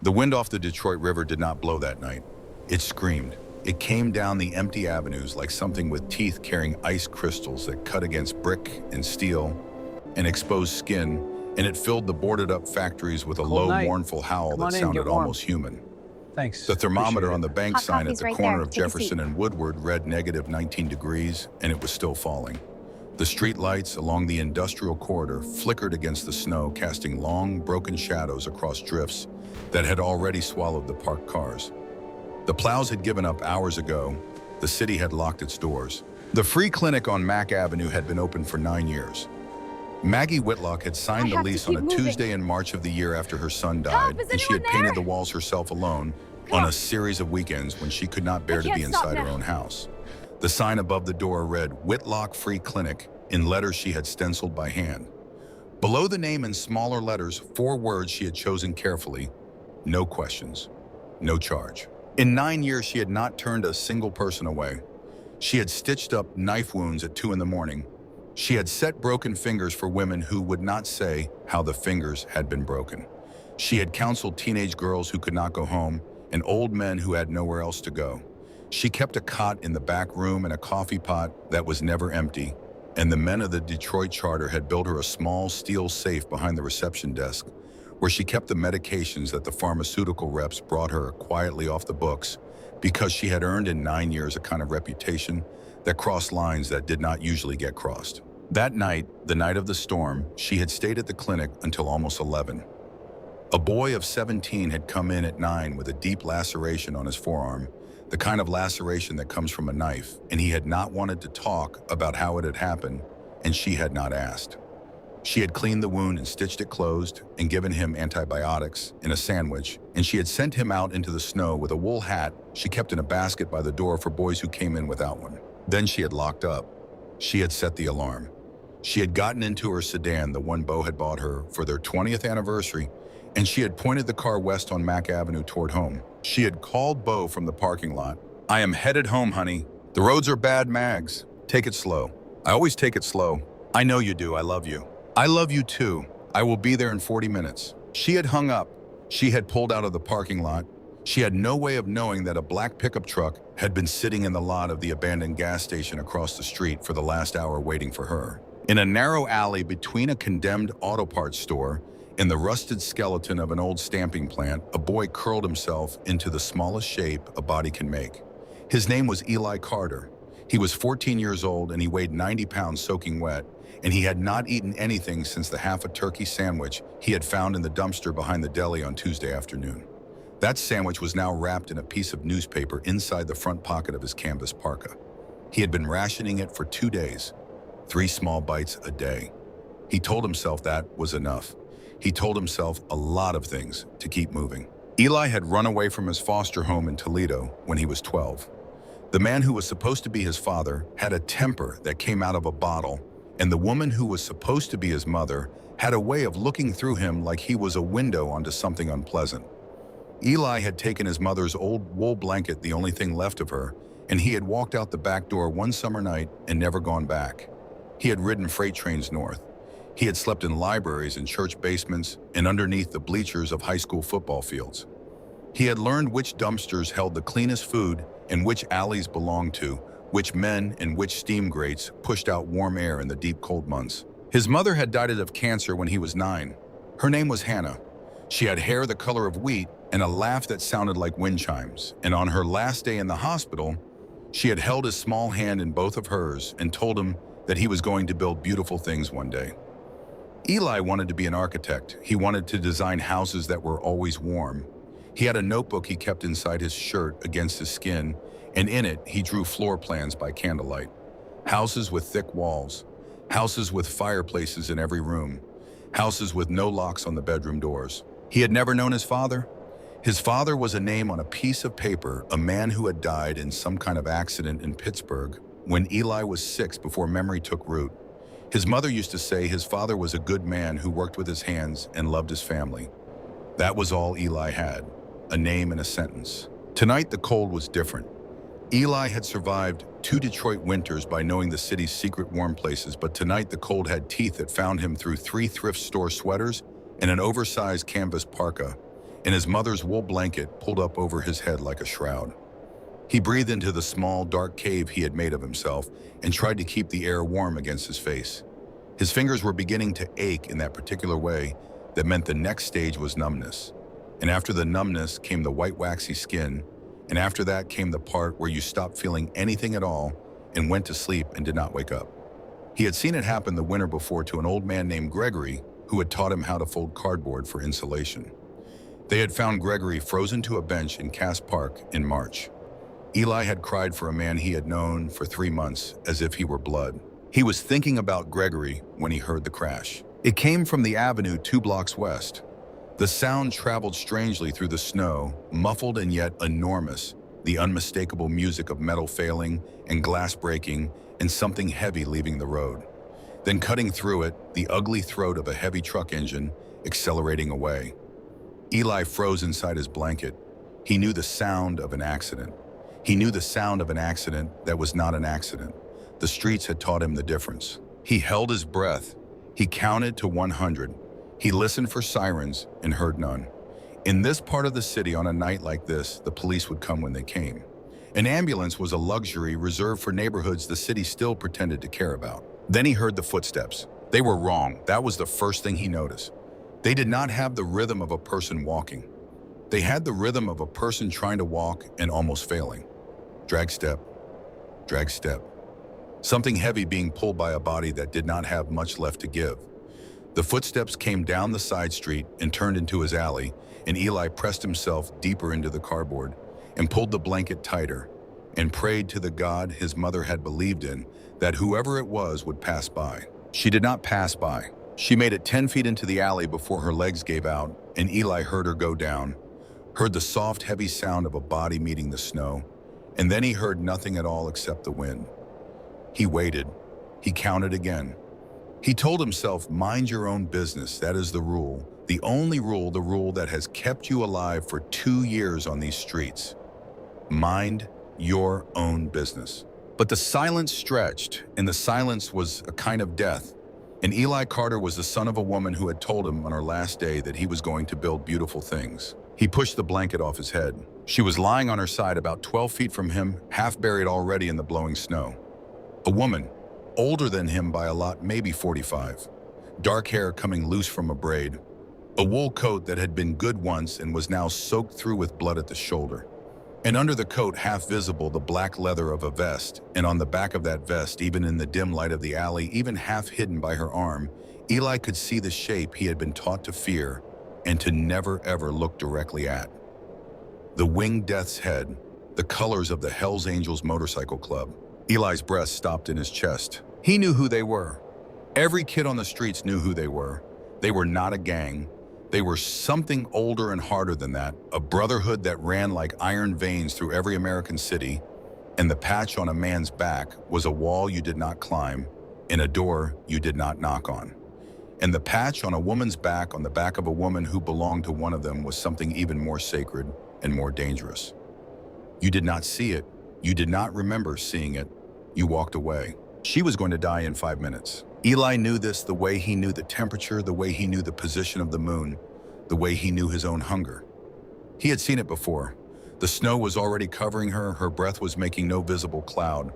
The wind off the Detroit River did not blow that night. It screamed. It came down the empty avenues like something with teeth carrying ice crystals that cut against brick and steel and exposed skin, and it filled the boarded-up factories with a Cold low, night. mournful howl Come that on in, sounded get warm. almost human. Thanks. The thermometer Appreciate on it. the bank Hot sign at coffee's the right corner there. of Take a Jefferson seat. and Woodward read negative 19 degrees, and it was still falling. The street lights along the industrial corridor flickered against the snow, casting long, broken shadows across drifts that had already swallowed the parked cars. The plows had given up hours ago. The city had locked its doors. The free clinic on Mack Avenue had been open for 9 years. Maggie Whitlock had signed the lease on a Tuesday in March of the year after her son died, and she had painted the walls herself alone on a series of weekends when she could not bear to be inside her own house. The sign above the door read, "Whitlock Free Clinic," in letters she had stenciled by hand. Below the name in smaller letters, 4 words she had chosen carefully: no questions, no charge. In 9 years, she had not turned a single person away. She had stitched up knife wounds at 2 in the morning. She had set broken fingers for women who would not say how the fingers had been broken. She had counseled teenage girls who could not go home and old men who had nowhere else to go. She kept a cot in the back room and a coffee pot that was never empty, and the men of the Detroit Charter had built her a small steel safe behind the reception desk where she kept the medications that the pharmaceutical reps brought her quietly off the books because she had earned in 9 years a kind of reputation that crossed lines that did not usually get crossed. That night, the night of the storm, she had stayed at the clinic until almost 11. A boy of 17 had come in at 9 with a deep laceration on his forearm, the kind of laceration that comes from a knife, and he had not wanted to talk about how it had happened, and she had not asked. She had cleaned the wound and stitched it closed and given him antibiotics in a sandwich, and she had sent him out into the snow with a wool hat she kept in a basket by the door for boys who came in without one. Then she had locked up. She had set the alarm. She had gotten into her sedan, the one Bo had bought her for their 20th anniversary, and she had pointed the car west on Mack Avenue toward home. She had called Bo from the parking lot. "I am headed home, honey. The roads are bad, Mags. Take it slow." "I always take it slow." "I know you do. I love you." "I love you too. I will be there in 40 minutes. She had hung up. She had pulled out of the parking lot. She had no way of knowing that a black pickup truck had been sitting in the lot of the abandoned gas station across the street for the last hour waiting for her. In a narrow alley between a condemned auto parts store and the rusted skeleton of an old stamping plant, a boy curled himself into the smallest shape a body can make. His name was Eli Carter. He was 14 years old and he weighed 90 pounds soaking wet, and he had not eaten anything since the half a turkey sandwich he had found in the dumpster behind the deli on Tuesday afternoon. That sandwich was now wrapped in a piece of newspaper inside the front pocket of his canvas parka. He had been rationing it for 2 days, 3 small bites a day. He told himself that was enough. He told himself a lot of things to keep moving. Eli had run away from his foster home in Toledo when he was 12. The man who was supposed to be his father had a temper that came out of a bottle, and the woman who was supposed to be his mother had a way of looking through him like he was a window onto something unpleasant. Eli had taken his mother's old wool blanket, the only thing left of her, and he had walked out the back door one summer night and never gone back. He had ridden freight trains north. He had slept in libraries and church basements and underneath the bleachers of high school football fields. He had learned which dumpsters held the cleanest food and which alleys belonged to, which men and which steam grates pushed out warm air in the deep cold months. His mother had died of cancer when he was 9. Her name was Hannah. She had hair the color of wheat and a laugh that sounded like wind chimes, and on her last day in the hospital, she had held his small hand in both of hers and told him that he was going to build beautiful things one day. Eli wanted to be an architect. He wanted to design houses that were always warm. He had a notebook he kept inside his shirt against his skin, and in it he drew floor plans by candlelight. Houses with thick walls, houses with fireplaces in every room, houses with no locks on the bedroom doors. He had never known his father. His father was a name on a piece of paper, a man who had died in some kind of accident in Pittsburgh when Eli was 6 before memory took root. His mother used to say his father was a good man who worked with his hands and loved his family. That was all Eli had, a name and a sentence. Tonight the cold was different. Eli had survived 2 Detroit winters by knowing the city's secret warm places, but tonight the cold had teeth that found him through 3 thrift store sweaters and an oversized canvas parka, and his mother's wool blanket pulled up over his head like a shroud. He breathed into the small, dark cave he had made of himself and tried to keep the air warm against his face. His fingers were beginning to ache in that particular way that meant the next stage was numbness. And after the numbness came the white waxy skin, and after that came the part where you stopped feeling anything at all and went to sleep and did not wake up. He had seen it happen the winter before to an old man named Gregory who had taught him how to fold cardboard for insulation. They had found Gregory frozen to a bench in Cass Park in March. Eli had cried for a man he had known for 3 months as if he were blood. He was thinking about Gregory when he heard the crash. It came from the avenue 2 blocks west. The sound traveled strangely through the snow, muffled and yet enormous, the unmistakable music of metal failing and glass breaking and something heavy leaving the road. Then cutting through it, the ugly throat of a heavy truck engine accelerating away. Eli froze inside his blanket. He knew the sound of an accident. He knew the sound of an accident that was not an accident. The streets had taught him the difference. He held his breath. He counted to 100. He listened for sirens and heard none. In this part of the city on a night like this, the police would come when they came. An ambulance was a luxury reserved for neighborhoods the city still pretended to care about. Then he heard the footsteps. They were wrong. That was the first thing he noticed. They did not have the rhythm of a person walking. They had the rhythm of a person trying to walk and almost failing. Drag step, drag step. Something heavy being pulled by a body that did not have much left to give. The footsteps came down the side street and turned into his alley, and Eli pressed himself deeper into the cardboard and pulled the blanket tighter and prayed to the God his mother had believed in that whoever it was would pass by. She did not pass by. She made it 10 feet into the alley before her legs gave out, and Eli heard her go down, heard the soft, heavy sound of a body meeting the snow, and then he heard nothing at all except the wind. He waited. He counted again. He told himself, mind your own business. That is the rule. The only rule, the rule that has kept you alive for 2 years on these streets. Mind your own business. But the silence stretched, and the silence was a kind of death. And Eli Carter was the son of a woman who had told him on her last day that he was going to build beautiful things. He pushed the blanket off his head. She was lying on her side about 12 feet from him, half buried already in the blowing snow. A woman, older than him by a lot, maybe 45. Dark hair coming loose from a braid. A wool coat that had been good once and was now soaked through with blood at the shoulder. And under the coat, half visible, the black leather of a vest. And on the back of that vest, even in the dim light of the alley, even half hidden by her arm, Eli could see the shape he had been taught to fear and to never ever look directly at. The winged death's head, the colors of the Hells Angels motorcycle club. Eli's breath stopped in his chest. He knew who they were. Every kid on the streets knew who they were. They were not a gang. They were something older and harder than that, a brotherhood that ran like iron veins through every American city, and the patch on a man's back was a wall you did not climb and a door you did not knock on. And the patch on a woman's back on the back of a woman who belonged to one of them was something even more sacred and more dangerous. You did not see it. You did not remember seeing it. You walked away. She was going to die in 5 minutes. Eli knew this the way he knew the temperature, the way he knew the position of the moon, the way he knew his own hunger. He had seen it before. The snow was already covering her. Her breath was making no visible cloud.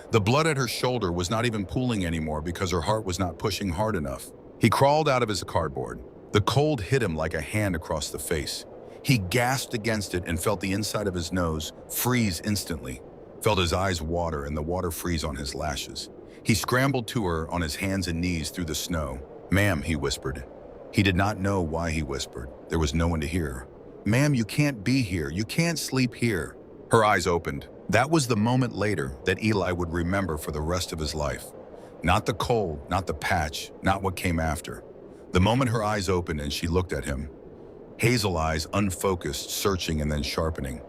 The blood at her shoulder was not even pooling anymore because her heart was not pushing hard enough. He crawled out of his cardboard. The cold hit him like a hand across the face. He gasped against it and felt the inside of his nose freeze instantly, felt his eyes water and the water freeze on his lashes. He scrambled to her on his hands and knees through the snow. "Ma'am," he whispered. He did not know why he whispered. There was no one to hear. "Ma'am, you can't be here. You can't sleep here." Her eyes opened. That was the moment later that Eli would remember for the rest of his life. Not the cold, not the patch, not what came after. The moment her eyes opened and she looked at him. Hazel eyes, unfocused, searching and then sharpening.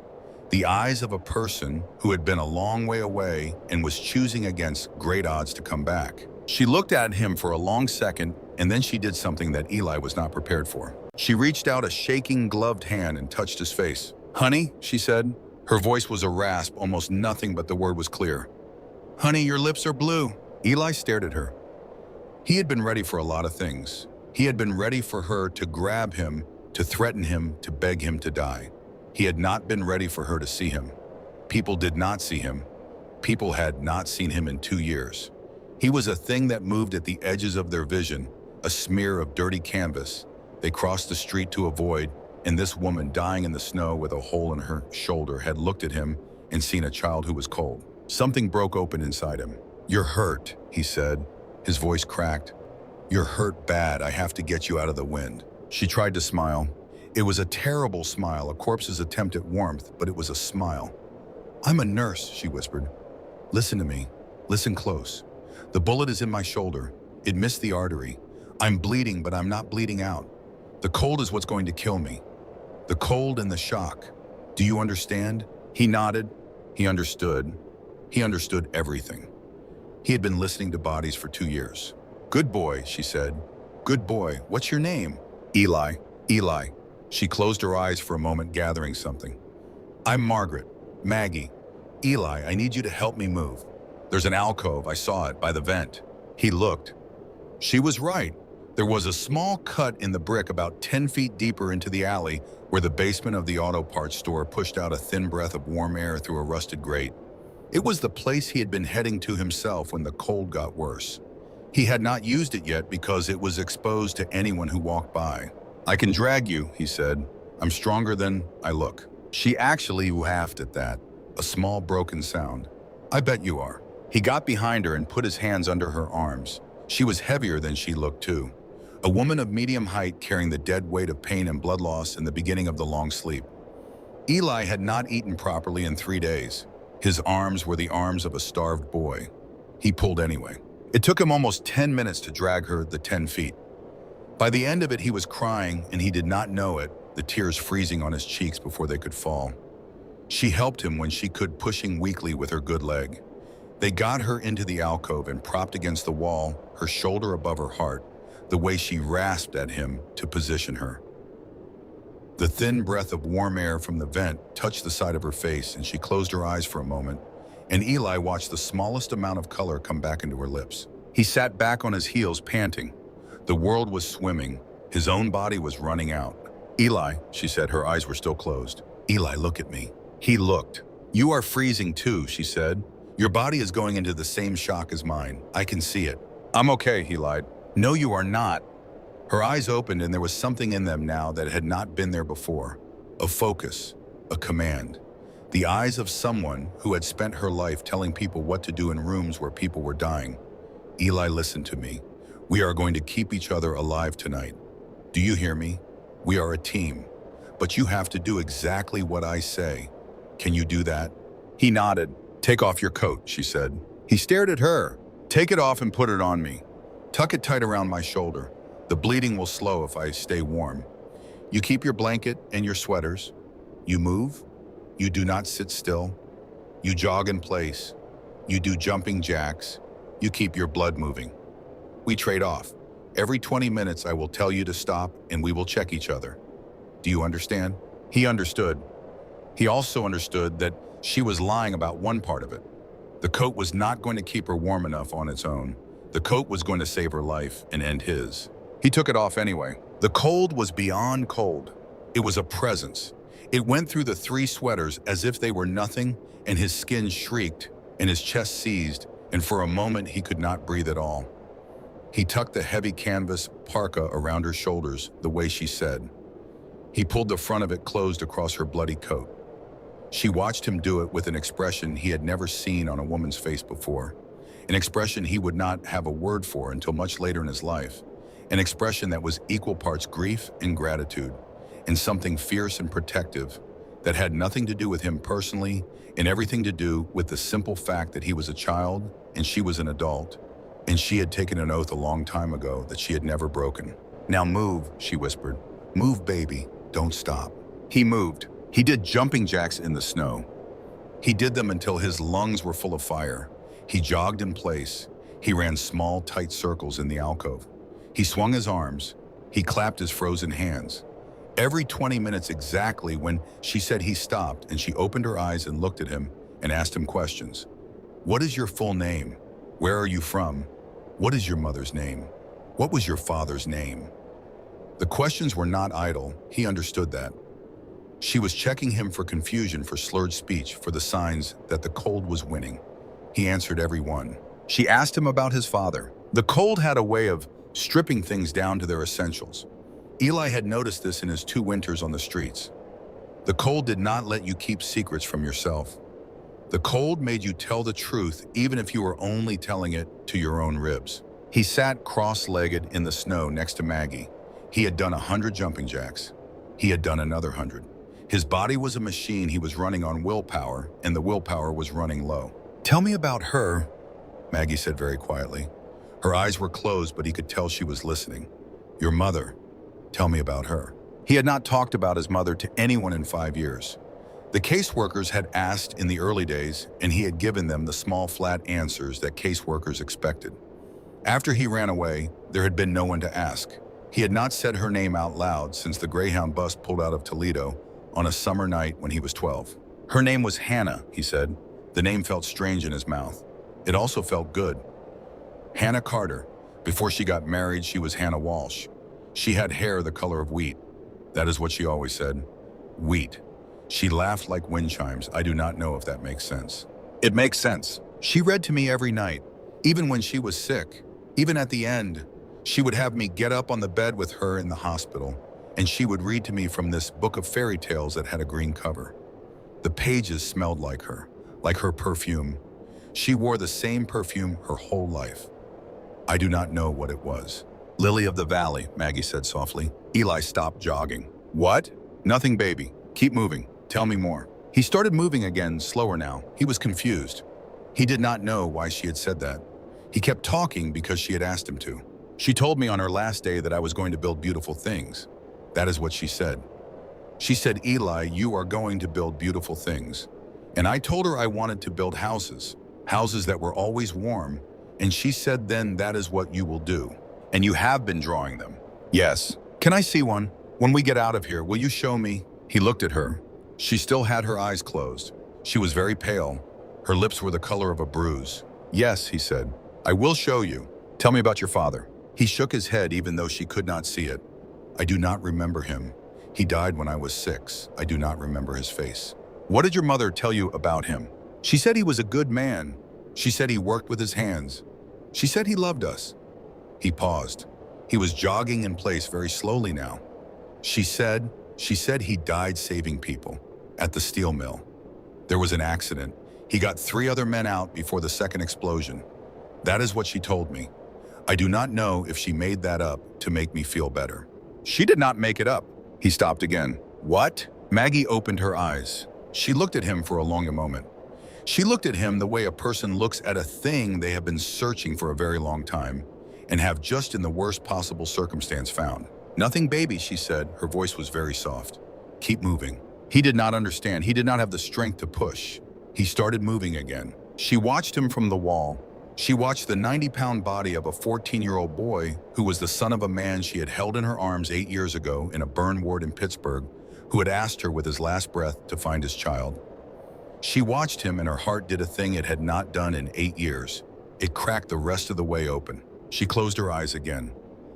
The eyes of a person who had been a long way away and was choosing against great odds to come back. She looked at him for a long second, and then she did something that Eli was not prepared for. She reached out a shaking, gloved hand and touched his face. "Honey," she said. Her voice was a rasp, almost nothing, but the word was clear. "Honey, your lips are blue." Eli stared at her. He had been ready for a lot of things. He had been ready for her to grab him to threaten him, to beg him to die. He had not been ready for her to see him. People did not see him. People had not seen him in 2 years. He was a thing that moved at the edges of their vision, a smear of dirty canvas they crossed the street to avoid, and this woman dying in the snow with a hole in her shoulder had looked at him and seen a child who was cold. Something broke open inside him. "You're hurt," he said. His voice cracked. "You're hurt bad. I have to get you out of the wind." She tried to smile. It was a terrible smile, a corpse's attempt at warmth, but it was a smile. "I'm a nurse," she whispered. "Listen to me. Listen close. The bullet is in my shoulder. It missed the artery. I'm bleeding, but I'm not bleeding out. The cold is what's going to kill me. The cold and the shock. Do you understand?" He nodded. He understood. He understood everything. He had been listening to bodies for 2 years. "Good boy," she said. "Good boy. What's your name?" "Eli. Eli." She closed her eyes for a moment, gathering something. "I'm Margaret. Maggie. Eli, I need you to help me move. There's an alcove. I saw it by the vent." He looked. She was right. There was a small cut in the brick about 10 feet deeper into the alley where the basement of the auto parts store pushed out a thin breath of warm air through a rusted grate. It was the place he had been heading to himself when the cold got worse. He had not used it yet because it was exposed to anyone who walked by. "I can drag you," he said. "I'm stronger than I look." She actually laughed at that, a small broken sound. "I bet you are." He got behind her and put his hands under her arms. She was heavier than she looked too. A woman of medium height carrying the dead weight of pain and blood loss in the beginning of the long sleep. Eli had not eaten properly in 3 days. His arms were the arms of a starved boy. He pulled anyway. It took him almost 10 minutes to drag her the 10 feet. By the end of it, he was crying, and he did not know it, the tears freezing on his cheeks before they could fall. She helped him when she could, pushing weakly with her good leg. They got her into the alcove and propped against the wall, her shoulder above her heart, the way she rasped at him to position her. The thin breath of warm air from the vent touched the side of her face, and she closed her eyes for a moment, and Eli watched the smallest amount of color come back into her lips. He sat back on his heels, panting. The world was swimming. His own body was running out. "Eli," she said, her eyes were still closed. "Eli, look at me." He looked. "You are freezing too," she said. "Your body is going into the same shock as mine. I can see it." "I'm okay," he lied. "No, you are not." Her eyes opened, and there was something in them now that had not been there before. A focus, a command. The eyes of someone who had spent her life telling people what to do in rooms where people were dying. "Eli, listen to me. We are going to keep each other alive tonight. Do you hear me? We are a team. But you have to do exactly what I say. Can you do that?" He nodded. "Take off your coat," she said. He stared at her. "Take it off and put it on me. Tuck it tight around my shoulder. The bleeding will slow if I stay warm. You keep your blanket and your sweaters. You move. You do not sit still. You jog in place. You do jumping jacks. You keep your blood moving. We trade off. Every 20 minutes I will tell you to stop, and we will check each other. Do you understand?" He understood. He also understood that she was lying about one part of it. The coat was not going to keep her warm enough on its own. The coat was going to save her life and end his. He took it off anyway. The cold was beyond cold. It was a presence. It went through the 3 sweaters as if they were nothing, and his skin shrieked, and his chest seized, and for a moment he could not breathe at all. He tucked the heavy canvas parka around her shoulders the way she said. He pulled the front of it closed across her bloody coat. She watched him do it with an expression he had never seen on a woman's face before, an expression he would not have a word for until much later in his life, an expression that was equal parts grief and gratitude, and something fierce and protective that had nothing to do with him personally and everything to do with the simple fact that he was a child and she was an adult, and she had taken an oath a long time ago that she had never broken. "Now move," she whispered. "Move, baby. Don't stop." He moved. He did jumping jacks in the snow. He did them until his lungs were full of fire. He jogged in place. He ran small, tight circles in the alcove. He swung his arms. He clapped his frozen hands. Every 20 minutes exactly, when she said, he stopped, and she opened her eyes and looked at him and asked him questions. "What is your full name? Where are you from? What is your mother's name? What was your father's name?" The questions were not idle, he understood that. She was checking him for confusion, for slurred speech, for the signs that the cold was winning. He answered every one. She asked him about his father. The cold had a way of stripping things down to their essentials. Eli had noticed this in his 2 winters on the streets. The cold did not let you keep secrets from yourself. The cold made you tell the truth, even if you were only telling it to your own ribs. He sat cross-legged in the snow next to Maggie. He had done 100 jumping jacks. He had done another 100. His body was a machine. He was running on willpower, and the willpower was running low. "Tell me about her," Maggie said very quietly. Her eyes were closed, but he could tell she was listening. "Your mother. Tell me about her." He had not talked about his mother to anyone in 5 years. The caseworkers had asked in the early days, and he had given them the small, flat answers that caseworkers expected. After he ran away, there had been no one to ask. He had not said her name out loud since the Greyhound bus pulled out of Toledo on a summer night when he was 12. Her name was Hannah, he said. The name felt strange in his mouth. It also felt good. Hannah Carter. Before she got married, she was Hannah Walsh. She had hair the color of wheat. That is what she always said. Wheat. She laughed like wind chimes. I do not know if that makes sense. It makes sense. She read to me every night, even when she was sick. Even at the end, she would have me get up on the bed with her in the hospital, and she would read to me from this book of fairy tales that had a green cover. The pages smelled like her perfume. She wore the same perfume her whole life. I do not know what it was. "Lily of the valley," Maggie said softly. Eli stopped jogging. "What?" "Nothing, baby. Keep moving. Tell me more." He started moving again, slower now. He was confused. He did not know why she had said that. He kept talking because she had asked him to. "She told me on her last day that I was going to build beautiful things." That is what she said. She said, "Eli, you are going to build beautiful things." And I told her I wanted to build houses that were always warm. And she said, "Then that is what you will do. And you have been drawing them." "Yes." "Can I see one? When we get out of here, will you show me?" He looked at her. She still had her eyes closed. She was very pale. Her lips were the color of a bruise. "Yes," he said. "I will show you. Tell me about your father." He shook his head even though she could not see it. "I do not remember him. He died when I was 6. I do not remember his face." "What did your mother tell you about him?" "She said he was a good man. She said he worked with his hands. She said he loved us." He paused. He was jogging in place very slowly now. She said he died saving people at the steel mill. There was an accident. He got 3 other men out before the second explosion. That is what she told me. I do not know if she made that up to make me feel better. "She did not make it up." He stopped again. "What?" Maggie opened her eyes. She looked at him for a long moment. She looked at him the way a person looks at a thing they have been searching for a very long time and have just in the worst possible circumstance found. "Nothing, baby," she said. Her voice was very soft. "Keep moving." He did not understand. He did not have the strength to push. He started moving again. She watched him from the wall. She watched the 90-pound body of a 14-year-old boy who was the son of a man she had held in her arms 8 years ago in a burn ward in Pittsburgh, who had asked her with his last breath to find his child. She watched him and her heart did a thing it had not done in 8 years. It cracked the rest of the way open. She closed her eyes again.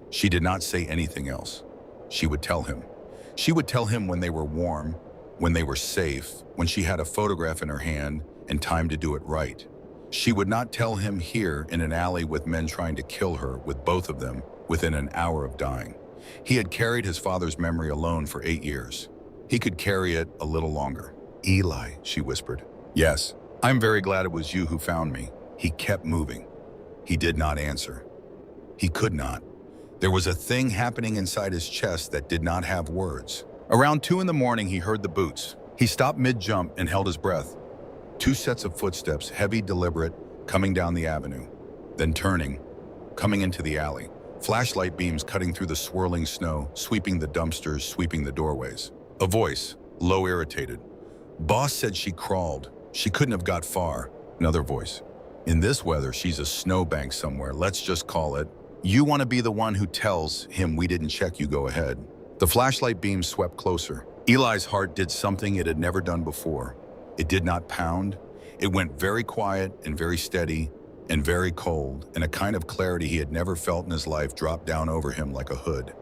She did not say anything else. She would tell him. She would tell him when they were warm, when they were safe, when she had a photograph in her hand and time to do it right. She would not tell him here in an alley with men trying to kill her, with both of them, within an hour of dying. He had carried his father's memory alone for 8 years. He could carry it a little longer. "Eli," she whispered. "Yes, I'm very glad it was you who found me." He kept moving. He did not answer. He could not. There was a thing happening inside his chest that did not have words. Around 2 in the morning, he heard the boots. He stopped mid-jump and held his breath. 2 sets of footsteps, heavy, deliberate, coming down the avenue. Then turning, coming into the alley. Flashlight beams cutting through the swirling snow, sweeping the dumpsters, sweeping the doorways. A voice, low, irritated. "Boss said she crawled. She couldn't have got far." Another voice. "In this weather, she's a snowbank somewhere. Let's just call it. You want to be the one who tells him we didn't check, you go ahead." The flashlight beams swept closer. Eli's heart did something it had never done before. It did not pound. It went very quiet and very steady and very cold, and a kind of clarity he had never felt in his life dropped down over him like a hood.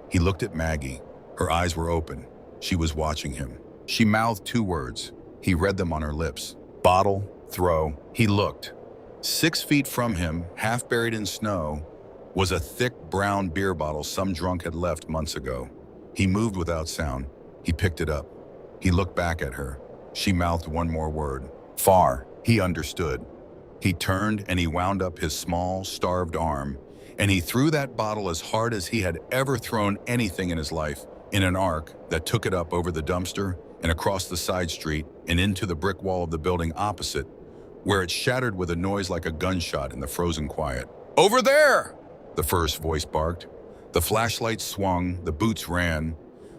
He looked at Maggie. Her eyes were open. She was watching him. She mouthed two words. He read them on her lips. Bottle, throw. He looked. 6 feet from him, half buried in snow, was a thick brown beer bottle some drunk had left months ago. He moved without sound. He picked it up. He looked back at her. She mouthed one more word. Far. He understood. He turned and he wound up his small, starved arm, and he threw that bottle as hard as he had ever thrown anything in his life, in an arc that took it up over the dumpster and across the side street and into the brick wall of the building opposite, where it shattered with a noise like a gunshot in the frozen quiet. Over there! The first voice barked. The flashlights swung, the boots ran.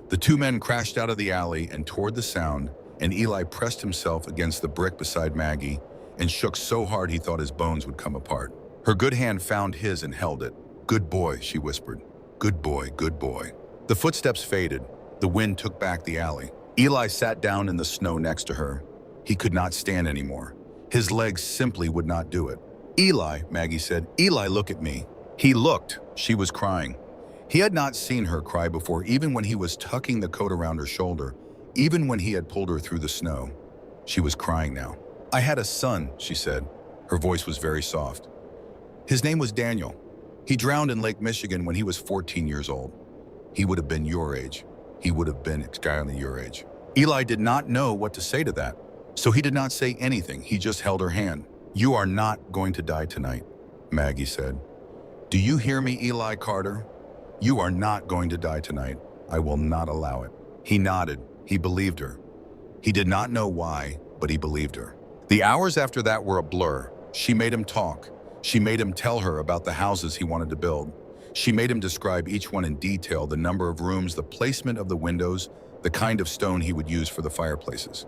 The two men crashed out of the alley and toward the sound, and Eli pressed himself against the brick beside Maggie and shook so hard he thought his bones would come apart. Her good hand found his and held it. Good boy, she whispered. Good boy, good boy. The footsteps faded. The wind took back the alley. Eli sat down in the snow next to her. He could not stand anymore. His legs simply would not do it. Eli, Maggie said, Eli, look at me. He looked. She was crying. He had not seen her cry before, even when he was tucking the coat around her shoulder, even when he had pulled her through the snow. She was crying now. I had a son, she said. Her voice was very soft. His name was Daniel. He drowned in Lake Michigan when he was 14 years old. He would have been your age. He would have been exactly your age. Eli did not know what to say to that, so he did not say anything. He just held her hand. You are not going to die tonight, Maggie said. Do you hear me, Eli Carter? You are not going to die tonight. I will not allow it. He nodded. He believed her. He did not know why, but he believed her. The hours after that were a blur. She made him talk. She made him tell her about the houses he wanted to build. She made him describe each one in detail, the number of rooms, the placement of the windows, the kind of stone he would use for the fireplaces.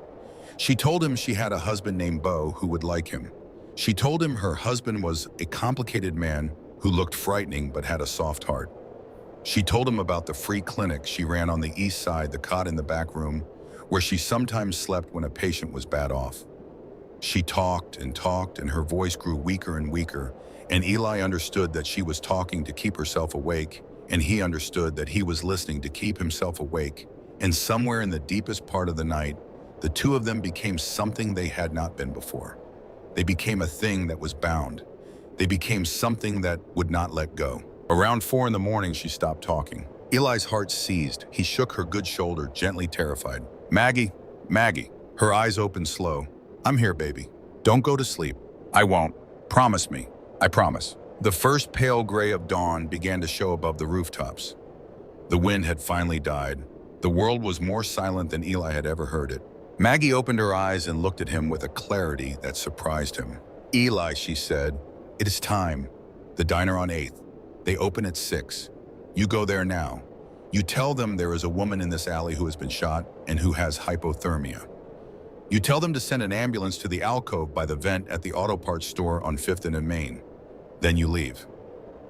She told him she had a husband named Bo who would like him. She told him her husband was a complicated man who looked frightening but had a soft heart. She told him about the free clinic she ran on the east side, the cot in the back room, where she sometimes slept when a patient was bad off. She talked, and her voice grew weaker and weaker, and Eli understood that she was talking to keep herself awake, and he understood that he was listening to keep himself awake, and somewhere in the deepest part of the night, the two of them became something they had not been before. They became a thing that was bound. They became something that would not let go. Around 4 in the morning, she stopped talking. Eli's heart seized. He shook her good shoulder, gently terrified. Maggie, Maggie. Her eyes opened slow. I'm here, baby. Don't go to sleep. I won't. Promise me. I promise. The first pale gray of dawn began to show above the rooftops. The wind had finally died. The world was more silent than Eli had ever heard it. Maggie opened her eyes and looked at him with a clarity that surprised him. Eli, she said, it is time. The diner on 8th. They open at 6. You go there now. You tell them there is a woman in this alley who has been shot and who has hypothermia. You tell them to send an ambulance to the alcove by the vent at the auto parts store on 5th and Main. Then you leave.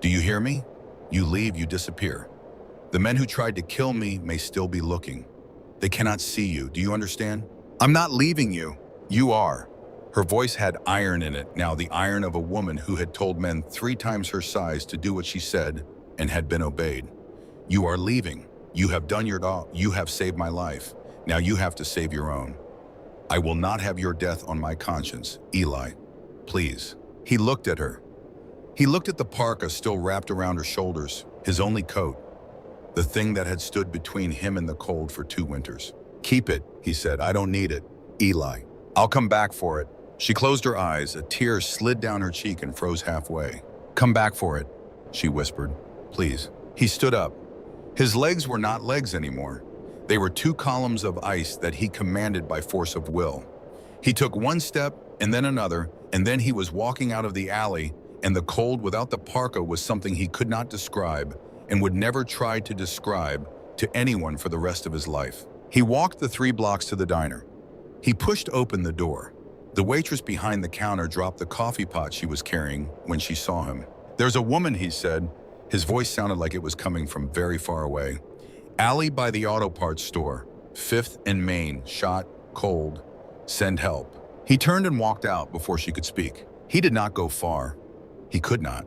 Do you hear me? You leave, you disappear. The men who tried to kill me may still be looking. They cannot see you, do you understand? I'm not leaving you. You are. Her voice had iron in it, now the iron of a woman who had told men 3 times her size to do what she said and had been obeyed. You are leaving. You have done your job. You have saved my life. Now you have to save your own. I will not have your death on my conscience, Eli. Please. He looked at her. He looked at the parka still wrapped around her shoulders, his only coat, the thing that had stood between him and the cold for 2 winters. Keep it, he said. I don't need it. Eli. I'll come back for it. She closed her eyes. A tear slid down her cheek and froze halfway. Come back for it, she whispered. Please. He stood up. His legs were not legs anymore. They were 2 columns of ice that he commanded by force of will. He took 1 step and then another, and then he was walking out of the alley, and the cold without the parka was something he could not describe and would never try to describe to anyone for the rest of his life. He walked the 3 blocks to the diner. He pushed open the door. The waitress behind the counter dropped the coffee pot she was carrying when she saw him. There's a woman, he said. His voice sounded like it was coming from very far away. Alley by the auto parts store, 5th and Main, shot, cold, send help. He turned and walked out before she could speak. He did not go far. He could not.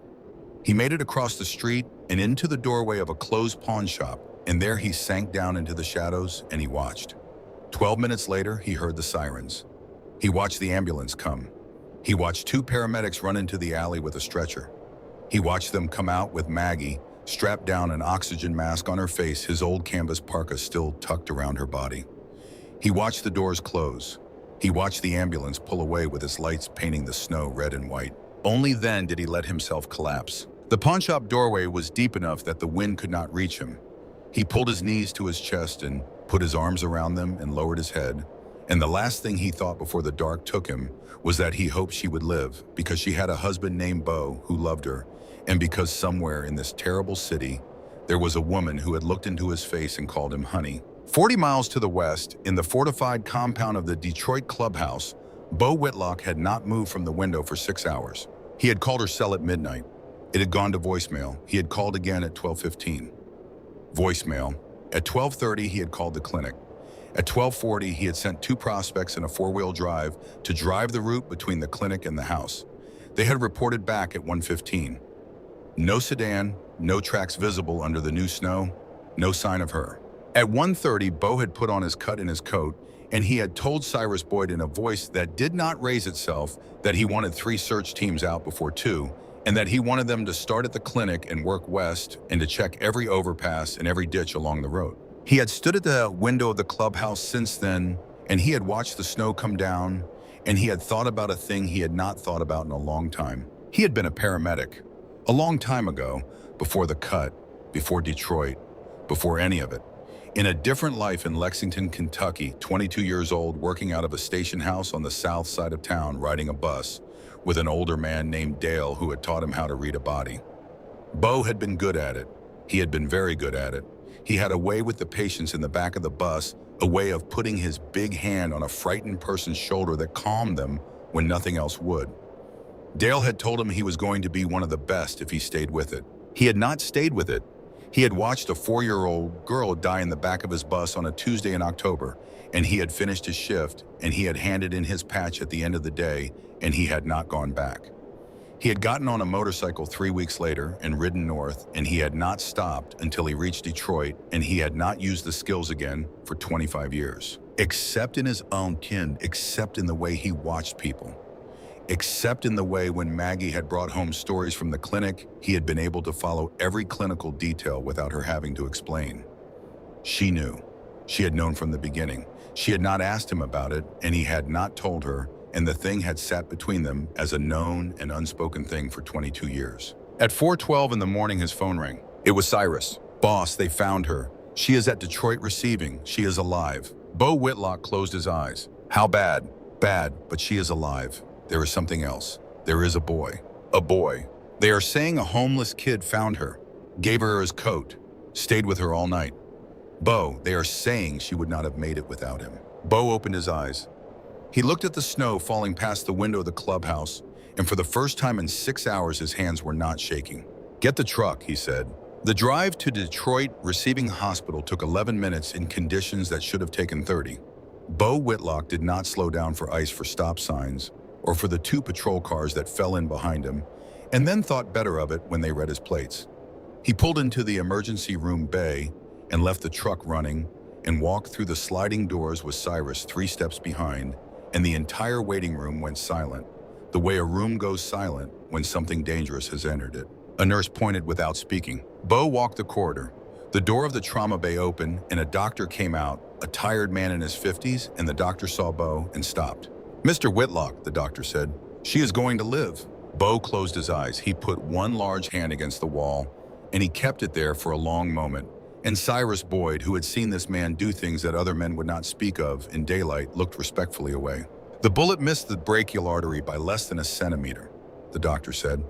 He made it across the street and into the doorway of a closed pawn shop. and there he sank down into the shadows and he watched. 12 minutes later, he heard the sirens. He watched the ambulance come. He watched two paramedics run into the alley with a stretcher. He watched them come out with Maggie, strapped down, an oxygen mask on her face, his old canvas parka still tucked around her body. He watched the doors close. He watched the ambulance pull away with its lights painting the snow red and white. Only then did he let himself collapse. The pawnshop doorway was deep enough that the wind could not reach him. He pulled his knees to his chest and put his arms around them and lowered his head. And the last thing he thought before the dark took him was that he hoped she would live, because she had a husband named Bo who loved her, and because somewhere in this terrible city, there was a woman who had looked into his face and called him honey. 40 miles to the west, in the fortified compound of the Detroit clubhouse, Bo Whitlock had not moved from the window for 6 hours. He had called her cell at midnight. It had gone to voicemail. He had called again at 12:15. Voicemail. At 12:30, he had called the clinic. At 12:40, he had sent two prospects in a four-wheel drive to drive the route between the clinic and the house. They had reported back at 1:15. No sedan, no tracks visible under the new snow, no sign of her. At 1:30, Bo had put on his cut in his coat, and he had told Cyrus Boyd in a voice that did not raise itself that he wanted 3 search teams out before 2, and that he wanted them to start at the clinic and work west and to check every overpass and every ditch along the road. He had stood at the window of the clubhouse since then, and he had watched the snow come down, and he had thought about a thing he had not thought about in a long time. He had been a paramedic. A long time ago, before the cut, before Detroit, before any of it. In a different life in Lexington, Kentucky, 22 years old, working out of a station house on the south side of town, riding a bus with an older man named Dale who had taught him how to read a body. Bo had been good at it. He had been very good at it. He had a way with the patients in the back of the bus, a way of putting his big hand on a frightened person's shoulder that calmed them when nothing else would. Dale had told him he was going to be one of the best if he stayed with it. He had not stayed with it. He had watched a 4-year-old girl die in the back of his bus on a Tuesday in October, and he had finished his shift, and he had handed in his patch at the end of the day, and he had not gone back. He had gotten on a motorcycle 3 weeks later and ridden north, and he had not stopped until he reached Detroit, and he had not used the skills again for 25 years. Except in his own kin, except in the way he watched people. Except in the way when Maggie had brought home stories from the clinic, he had been able to follow every clinical detail without her having to explain. She knew. She had known from the beginning. She had not asked him about it, and he had not told her, and the thing had sat between them as a known and unspoken thing for 22 years. At 4:12 in the morning, his phone rang. It was Cyrus. "Boss, they found her. She is at Detroit receiving. She is alive." Bo Whitlock closed his eyes. "How bad?" "Bad, but she is alive. There is something else. There is a boy. A boy. They are saying a homeless kid found her, gave her his coat, stayed with her all night. Bo, they are saying she would not have made it without him." Bo opened his eyes. He looked at the snow falling past the window of the clubhouse, and for the first time in 6 hours, his hands were not shaking. "Get the truck," he said. The drive to Detroit Receiving Hospital took 11 minutes in conditions that should have taken 30. Bo Whitlock did not slow down for ice for stop signs, or for the 2 patrol cars that fell in behind him, and then thought better of it when they read his plates. He pulled into the emergency room bay and left the truck running and walked through the sliding doors with Cyrus 3 steps behind, and the entire waiting room went silent, the way a room goes silent when something dangerous has entered it. A nurse pointed without speaking. Bo walked the corridor. The door of the trauma bay opened, and a doctor came out, a tired man in his 50s, and the doctor saw Bo and stopped. "Mr. Whitlock," the doctor said, "she is going to live." Bo closed his eyes. He put one large hand against the wall, and he kept it there for a long moment. And Cyrus Boyd, who had seen this man do things that other men would not speak of in daylight, looked respectfully away. "The bullet missed the brachial artery by less than a centimeter," the doctor said.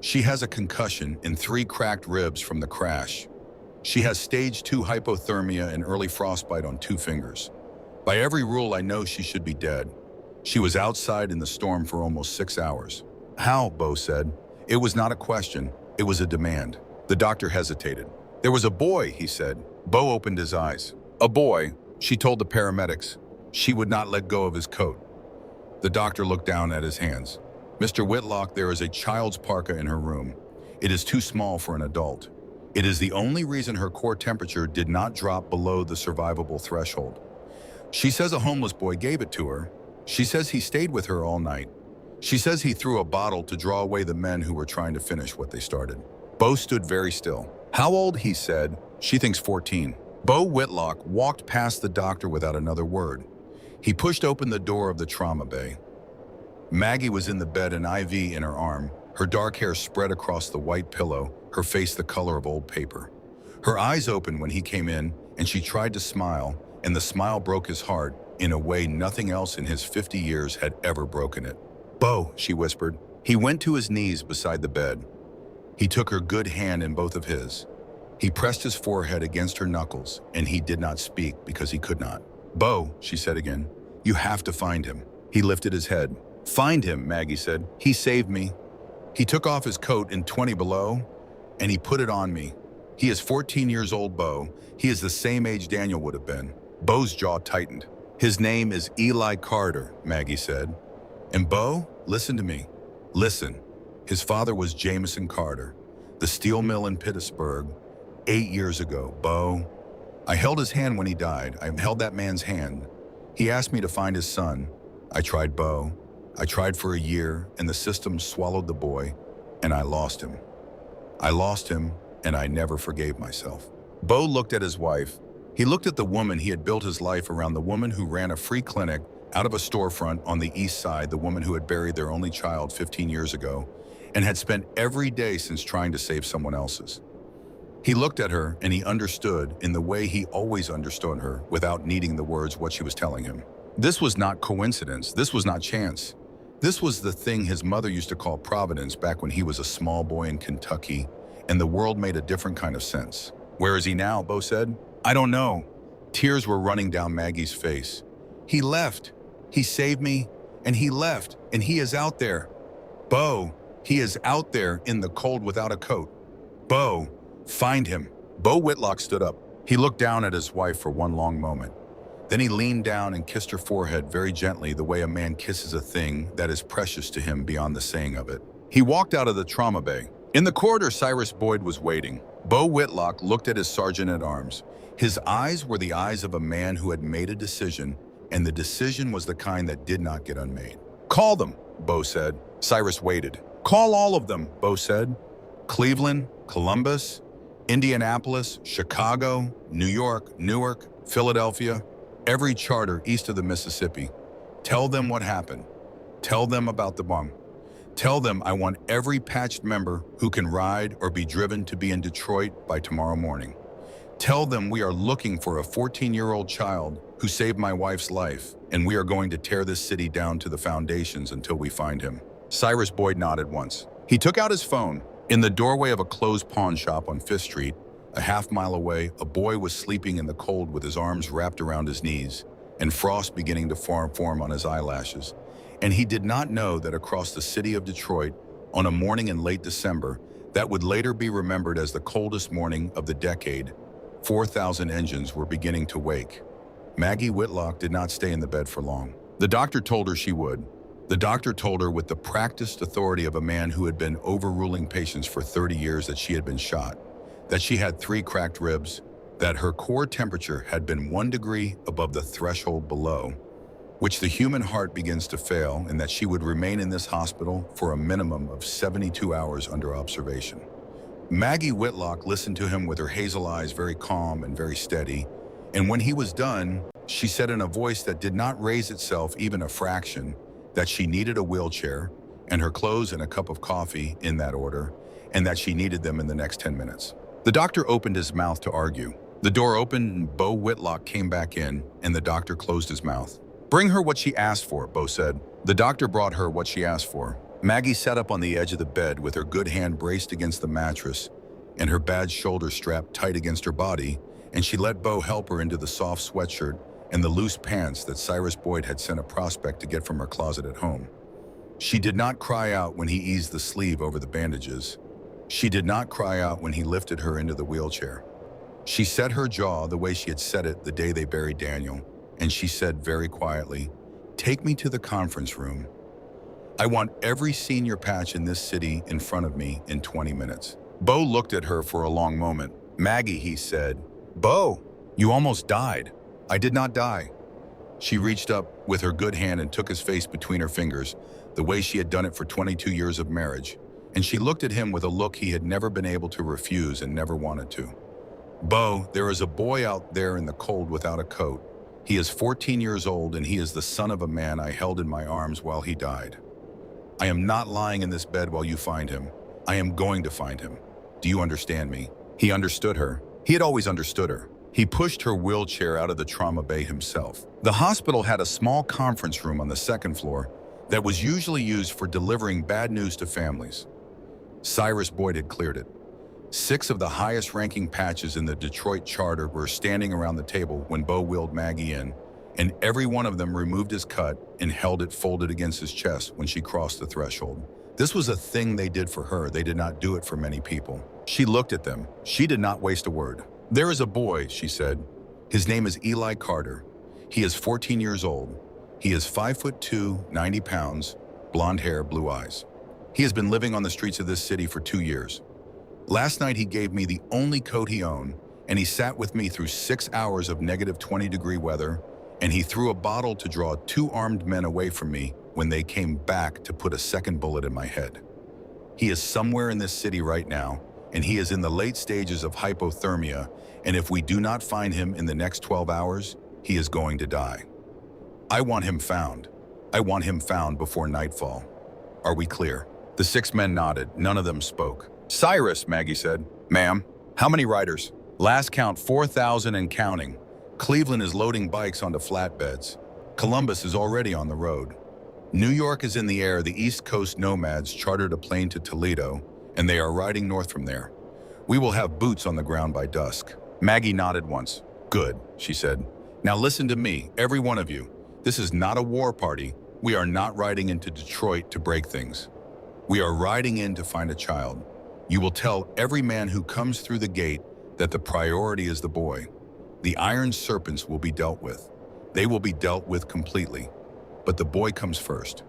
"She has a concussion and 3 cracked ribs from the crash. She has stage 2 hypothermia and early frostbite on 2 fingers. By every rule, I know she should be dead. She was outside in the storm for almost 6 hours. "How?" Bo said. It was not a question, it was a demand. The doctor hesitated. "There was a boy," he said. Bo opened his eyes. "A boy," she told the paramedics. She would not let go of his coat. The doctor looked down at his hands. "Mr. Whitlock, there is a child's parka in her room. It is too small for an adult. It is the only reason her core temperature did not drop below the survivable threshold. She says a homeless boy gave it to her. She says he stayed with her all night. She says he threw a bottle to draw away the men who were trying to finish what they started. Bo stood very still. How old? He said. She thinks 14. Bo Whitlock walked past the doctor without another word. He pushed open the door of the trauma bay. Maggie was in the bed, an IV in her arm, her dark hair spread across the white pillow, her face the color of old paper. Her eyes opened when he came in, and she tried to smile, and the smile broke his heart in a way nothing else in his 50 years had ever broken it. "Bo," she whispered. He went to his knees beside the bed. He took her good hand in both of his. He pressed his forehead against her knuckles, and he did not speak because he could not. "Bo," she said again, "you have to find him." He lifted his head. "Find him," Maggie said. "He saved me." He took off his coat in 20 below, and he put it on me. He is 14 years old, Bo. He is the same age Daniel would have been. Bo's jaw tightened. "His name is Eli Carter," Maggie said. "And Bo, listen to me. Listen. His father was Jameson Carter, the steel mill in Pittsburgh, 8 years ago. Bo, I held his hand when he died. I held that man's hand. He asked me to find his son. I tried, Bo. I tried for a year, and the system swallowed the boy, and I lost him. I lost him, and I never forgave myself." Bo looked at his wife. He looked at the woman he had built his life around, the woman who ran a free clinic out of a storefront on the east side, the woman who had buried their only child 15 years ago and had spent every day since trying to save someone else's. He looked at her, and he understood in the way he always understood her, without needing the words, what she was telling him. This was not coincidence. This was not chance. This was the thing his mother used to call Providence back when he was a small boy in Kentucky, and the world made a different kind of sense. "Where is he now?" Bo said. "I don't know." Tears were running down Maggie's face. "He left. He saved me, and he left, and he is out there. Bo, he is out there in the cold without a coat. Bo, find him." Bo Whitlock stood up. He looked down at his wife for one long moment. Then he leaned down and kissed her forehead very gently, the way a man kisses a thing that is precious to him beyond the saying of it. He walked out of the trauma bay. In the corridor, Cyrus Boyd was waiting. Bo Whitlock looked at his sergeant-at-arms. His eyes were the eyes of a man who had made a decision, and the decision was the kind that did not get unmade. "Call them," Bo said. Cyrus waited. "Call all of them," Bo said. "Cleveland, Columbus, Indianapolis, Chicago, New York, Newark, Philadelphia, every charter east of the Mississippi. Tell them what happened. Tell them about the bomb. Tell them I want every patched member who can ride or be driven to be in Detroit by tomorrow morning. Tell them we are looking for a 14-year-old child who saved my wife's life, and we are going to tear this city down to the foundations until we find him." Cyrus Boyd nodded once. He took out his phone. In the doorway of a closed pawn shop on 5th Street, a half-mile away, a boy was sleeping in the cold with his arms wrapped around his knees and frost beginning to form on his eyelashes. And he did not know that across the city of Detroit, on a morning in late December, that would later be remembered as the coldest morning of the decade, 4,000 engines were beginning to wake. Maggie Whitlock did not stay in the bed for long. The doctor told her she would. The doctor told her with the practiced authority of a man who had been overruling patients for 30 years that she had been shot, that she had 3 cracked ribs, that her core temperature had been 1 degree above the threshold below, which the human heart begins to fail, and that she would remain in this hospital for a minimum of 72 hours under observation. Maggie Whitlock listened to him with her hazel eyes very calm and very steady, and when he was done, she said in a voice that did not raise itself even a fraction that she needed a wheelchair and her clothes and a cup of coffee in that order, and that she needed them in the next 10 minutes. The doctor opened his mouth to argue. The door opened and Bo Whitlock came back in, and the doctor closed his mouth. "Bring her what she asked for," Bo said. The doctor brought her what she asked for. Maggie sat up on the edge of the bed with her good hand braced against the mattress and her bad shoulder strapped tight against her body, and she let Bo help her into the soft sweatshirt and the loose pants that Cyrus Boyd had sent a prospect to get from her closet at home. She did not cry out when he eased the sleeve over the bandages. She did not cry out when he lifted her into the wheelchair. She set her jaw the way she had set it the day they buried Daniel, and she said very quietly, "Take me to the conference room. I want every senior patch in this city in front of me in 20 minutes. Bo looked at her for a long moment. "Maggie," he said. "Bo, you almost died." "I did not die." She reached up with her good hand and took his face between her fingers, the way she had done it for 22 years of marriage. And she looked at him with a look he had never been able to refuse and never wanted to. "Bo, there is a boy out there in the cold without a coat. He is 14 years old and he is the son of a man I held in my arms while he died. I am not lying in this bed while you find him. I am going to find him. Do you understand me?" He understood her. He had always understood her. He pushed her wheelchair out of the trauma bay himself. The hospital had a small conference room on the second floor that was usually used for delivering bad news to families. Cyrus Boyd had cleared it. 6 of the highest-ranking patches in the Detroit charter were standing around the table when Bo wheeled Maggie in, and every one of them removed his cut and held it folded against his chest when she crossed the threshold. This was a thing they did for her. They did not do it for many people. She looked at them. She did not waste a word. "There is a boy," she said. "His name is Eli Carter. He is 14 years old. He is 5'2", 90 pounds, blonde hair, blue eyes. He has been living on the streets of this city for 2 years. Last night he gave me the only coat he owned, and he sat with me through 6 hours of negative 20-degree weather, and he threw a bottle to draw 2 armed men away from me when they came back to put a second bullet in my head. He is somewhere in this city right now, and he is in the late stages of hypothermia, and if we do not find him in the next 12 hours, he is going to die. I want him found. I want him found before nightfall. Are we clear?" The 6 men nodded. None of them spoke. "Cyrus," Maggie said. "Ma'am, how many riders?" "Last count 4,000 and counting. Cleveland is loading bikes onto flatbeds. Columbus is already on the road. New York is in the air. The East Coast nomads chartered a plane to Toledo, and they are riding north from there. We will have boots on the ground by dusk." Maggie nodded once. "Good," she said. "Now listen to me, every one of you. This is not a war party. We are not riding into Detroit to break things. We are riding in to find a child. You will tell every man who comes through the gate that the priority is the boy. The iron serpents will be dealt with. They will be dealt with completely. But the boy comes first.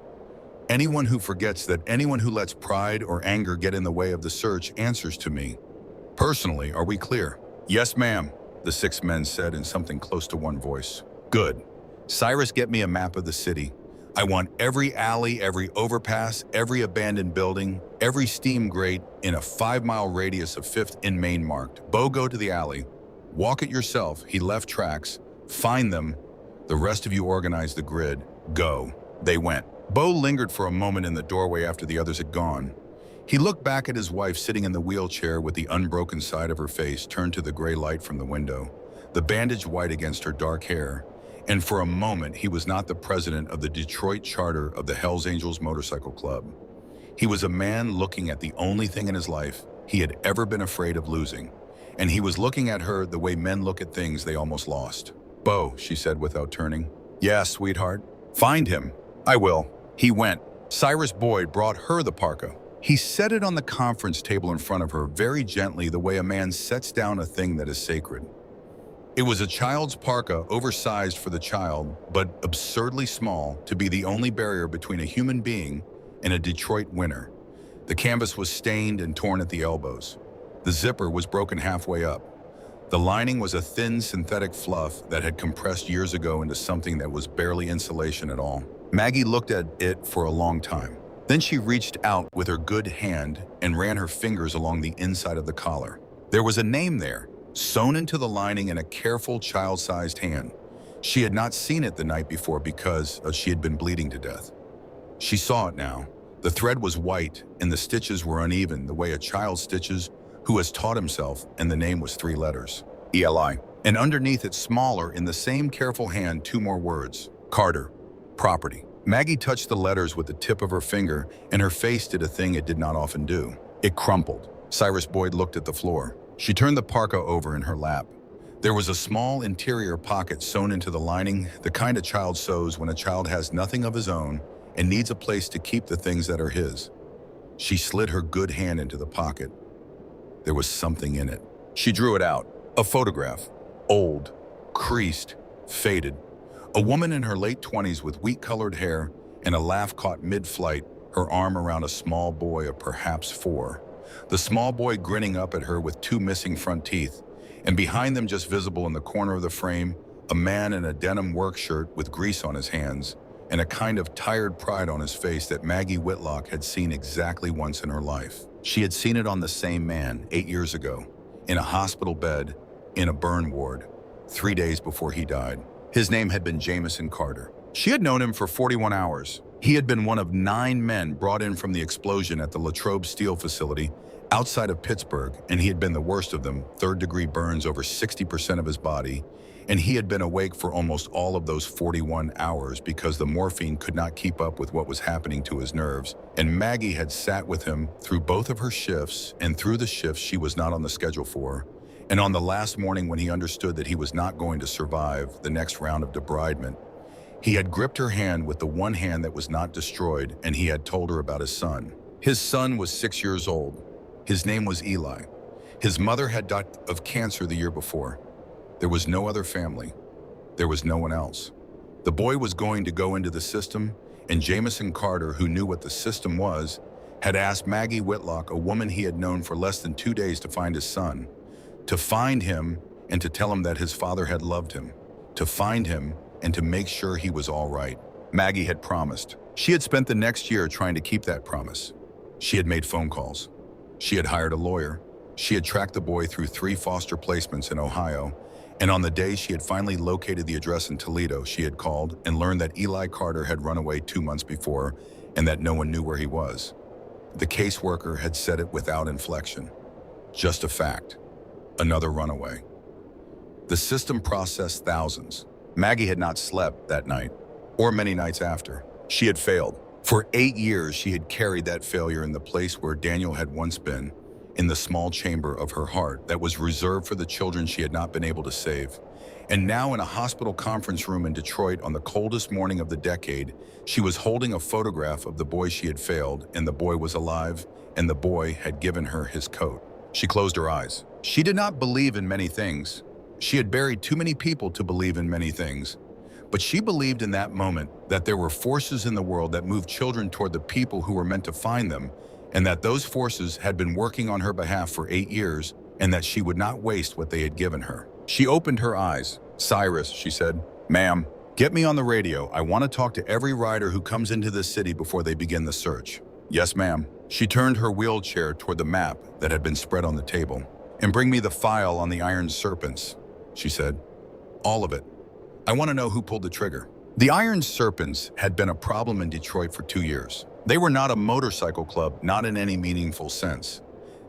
Anyone who forgets that, anyone who lets pride or anger get in the way of the search answers to me. Personally, are we clear?" "Yes, ma'am," the 6 men said in something close to one voice. "Good. Cyrus, get me a map of the city. I want every alley, every overpass, every abandoned building, every steam grate in a 5-mile radius of 5th and Main marked. Bo, go to the alley. Walk it yourself." He left tracks. "Find them. The rest of you organize the grid. Go." They went. Bo lingered for a moment in the doorway after the others had gone. He looked back at his wife sitting in the wheelchair with the unbroken side of her face turned to the gray light from the window, the bandage white against her dark hair. And for a moment, he was not the president of the Detroit charter of the Hells Angels Motorcycle Club. He was a man looking at the only thing in his life he had ever been afraid of losing. And he was looking at her the way men look at things they almost lost. "Bo," she said without turning. "Yeah, sweetheart." "Find him." "I will." He went. Cyrus Boyd brought her the parka. He set it on the conference table in front of her very gently, the way a man sets down a thing that is sacred. It was a child's parka, oversized for the child, but absurdly small to be the only barrier between a human being and a Detroit winter. The canvas was stained and torn at the elbows. The zipper was broken halfway up. The lining was a thin synthetic fluff that had compressed years ago into something that was barely insulation at all. Maggie looked at it for a long time. Then she reached out with her good hand and ran her fingers along the inside of the collar. There was a name there, sewn into the lining in a careful child-sized hand. She had not seen it the night before because she had been bleeding to death. She saw it now. The thread was white and the stitches were uneven, the way a child stitches who has taught himself, and the name was 3 letters. Eli. And underneath it, smaller, in the same careful hand, 2 more words. Carter. Property. Maggie touched the letters with the tip of her finger, and her face did a thing it did not often do. It crumpled. Cyrus Boyd looked at the floor. She turned the parka over in her lap. There was a small interior pocket sewn into the lining, the kind a child sews when a child has nothing of his own and needs a place to keep the things that are his. She slid her good hand into the pocket. There was something in it. She drew it out. A photograph. Old, creased, faded. A woman in her late 20s with wheat-colored hair and a laugh caught mid-flight, her arm around a small boy of perhaps 4. the small boy grinning up at her with two missing front teeth, and behind them, just visible in the corner of the frame, a man in a denim work shirt with grease on his hands and a kind of tired pride on his face that Maggie Whitlock had seen exactly once in her life. She had seen it on the same man 8 years ago, in a hospital bed, in a burn ward, 3 days before he died. His name had been Jamison Carter. She had known him for 41 hours. He had been one of 9 men brought in from the explosion at the Latrobe Steel facility outside of Pittsburgh, and he had been the worst of them, third-degree burns over 60% of his body, and he had been awake for almost all of those 41 hours because the morphine could not keep up with what was happening to his nerves. And Maggie had sat with him through both of her shifts and through the shifts she was not on the schedule for. And on the last morning when he understood that he was not going to survive the next round of debridement, he had gripped her hand with the one hand that was not destroyed, and he had told her about his son. His son was 6 years old. His name was Eli. His mother had died of cancer the year before. There was no other family. There was no one else. The boy was going to go into the system, and Jamison Carter, who knew what the system was, had asked Maggie Whitlock, a woman he had known for less than 2 days, to find his son, to find him and to tell him that his father had loved him, to find him and to make sure he was all right. Maggie had promised. She had spent the next year trying to keep that promise. She had made phone calls. She had hired a lawyer. She had tracked the boy through 3 foster placements in Ohio, and on the day she had finally located the address in Toledo, she had called and learned that Eli Carter had run away 2 months before and that no one knew where he was. The caseworker had said it without inflection. Just a fact. Another runaway. The system processed thousands. Maggie had not slept that night, or many nights after. She had failed. For 8 years, she had carried that failure in the place where Daniel had once been, in the small chamber of her heart that was reserved for the children she had not been able to save. And now, in a hospital conference room in Detroit on the coldest morning of the decade, she was holding a photograph of the boy she had failed, and the boy was alive, and the boy had given her his coat. She closed her eyes. She did not believe in many things. She had buried too many people to believe in many things. But she believed in that moment that there were forces in the world that moved children toward the people who were meant to find them, and that those forces had been working on her behalf for 8 years, and that she would not waste what they had given her. She opened her eyes. "Cyrus," she said. "Ma'am, get me on the radio. I want to talk to every rider who comes into this city before they begin the search." "Yes, ma'am." She turned her wheelchair toward the map that had been spread on the table. "And bring me the file on the Iron Serpents," she said. "All of it. I want to know who pulled the trigger." The Iron Serpents had been a problem in Detroit for 2 years. They were not a motorcycle club, not in any meaningful sense.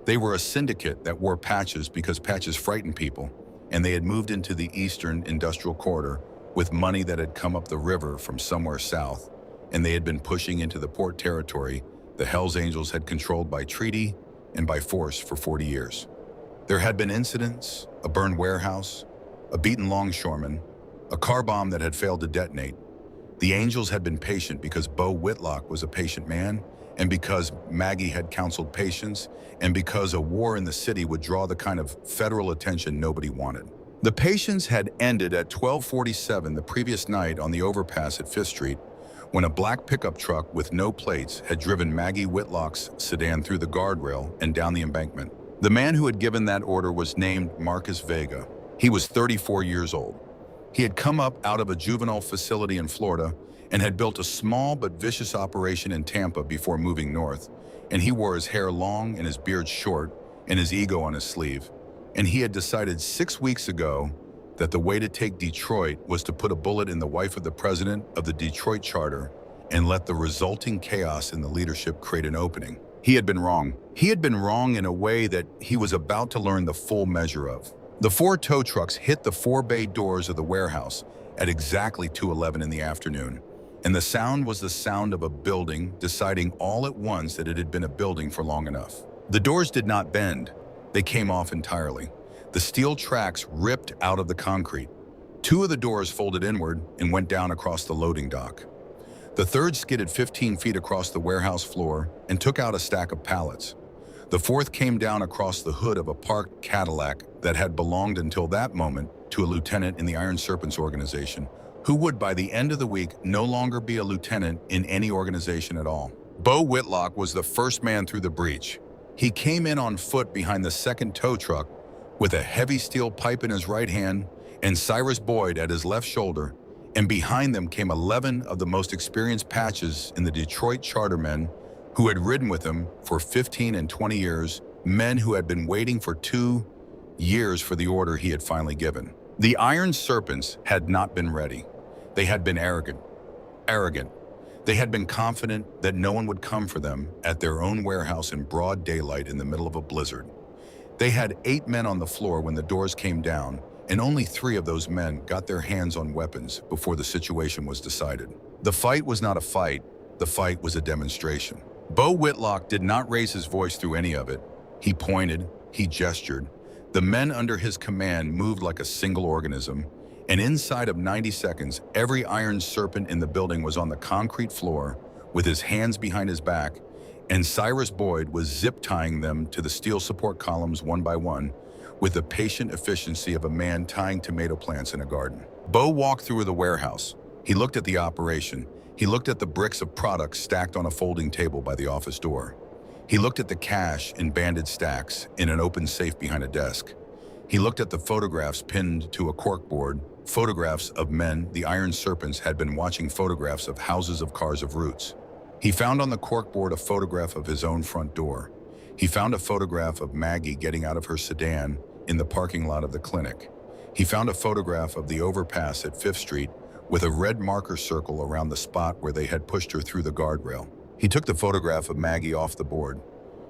They were a syndicate that wore patches because patches frightened people, and they had moved into the Eastern Industrial Corridor with money that had come up the river from somewhere south, and they had been pushing into the port territory the Hells Angels had controlled by treaty and by force for 40 years. There had been incidents, a burned warehouse, a beaten longshoreman, a car bomb that had failed to detonate. The Angels had been patient because Bo Whitlock was a patient man, and because Maggie had counseled patience, and because a war in the city would draw the kind of federal attention nobody wanted. The patience had ended at 12:47 the previous night on the overpass at 5th Street, when a black pickup truck with no plates had driven Maggie Whitlock's sedan through the guardrail and down the embankment. The man who had given that order was named Marcus Vega. He was 34 years old. He had come up out of a juvenile facility in Florida and had built a small but vicious operation in Tampa before moving north, and he wore his hair long and his beard short and his ego on his sleeve. And he had decided 6 weeks ago that the way to take Detroit was to put a bullet in the wife of the president of the Detroit Charter and let the resulting chaos in the leadership create an opening. He had been wrong. He had been wrong in a way that he was about to learn the full measure of. The 4 tow trucks hit the 4 bay doors of the warehouse at exactly 2:11 in the afternoon, and the sound was the sound of a building deciding all at once that it had been a building for long enough. The doors did not bend. They came off entirely. The steel tracks ripped out of the concrete. 2 of the doors folded inward and went down across the loading dock. The third skidded 15 feet across the warehouse floor and took out a stack of pallets. The fourth came down across the hood of a parked Cadillac that had belonged until that moment to a lieutenant in the Iron Serpents organization, who would by the end of the week no longer be a lieutenant in any organization at all. Bo Whitlock was the first man through the breach. He came in on foot behind the second tow truck with a heavy steel pipe in his right hand and Cyrus Boyd at his left shoulder, and behind them came 11 of the most experienced patches in the Detroit chartermen who had ridden with him for 15 and 20 years, men who had been waiting for 2 years for the order he had finally given. The Iron Serpents had not been ready. They had been arrogant. They had been confident that no one would come for them at their own warehouse in broad daylight in the middle of a blizzard. They had 8 men on the floor when the doors came down, and only 3 of those men got their hands on weapons before the situation was decided. The fight was not a fight, the fight was a demonstration. Bo Whitlock did not raise his voice through any of it. He pointed, he gestured. The men under his command moved like a single organism, and inside of 90 seconds, every Iron Serpent in the building was on the concrete floor with his hands behind his back, and Cyrus Boyd was zip-tying them to the steel support columns one by one with the patient efficiency of a man tying tomato plants in a garden. Bo walked through the warehouse. He looked at the operation. He looked at the bricks of products stacked on a folding table by the office door. He looked at the cash in banded stacks in an open safe behind a desk. He looked at the photographs pinned to a corkboard, photographs of men the Iron Serpents had been watching, photographs of houses, of cars, of routes. He found on the corkboard a photograph of his own front door. He found a photograph of Maggie getting out of her sedan in the parking lot of the clinic. He found a photograph of the overpass at 5th Street with a red marker circle around the spot where they had pushed her through the guardrail. He took the photograph of Maggie off the board.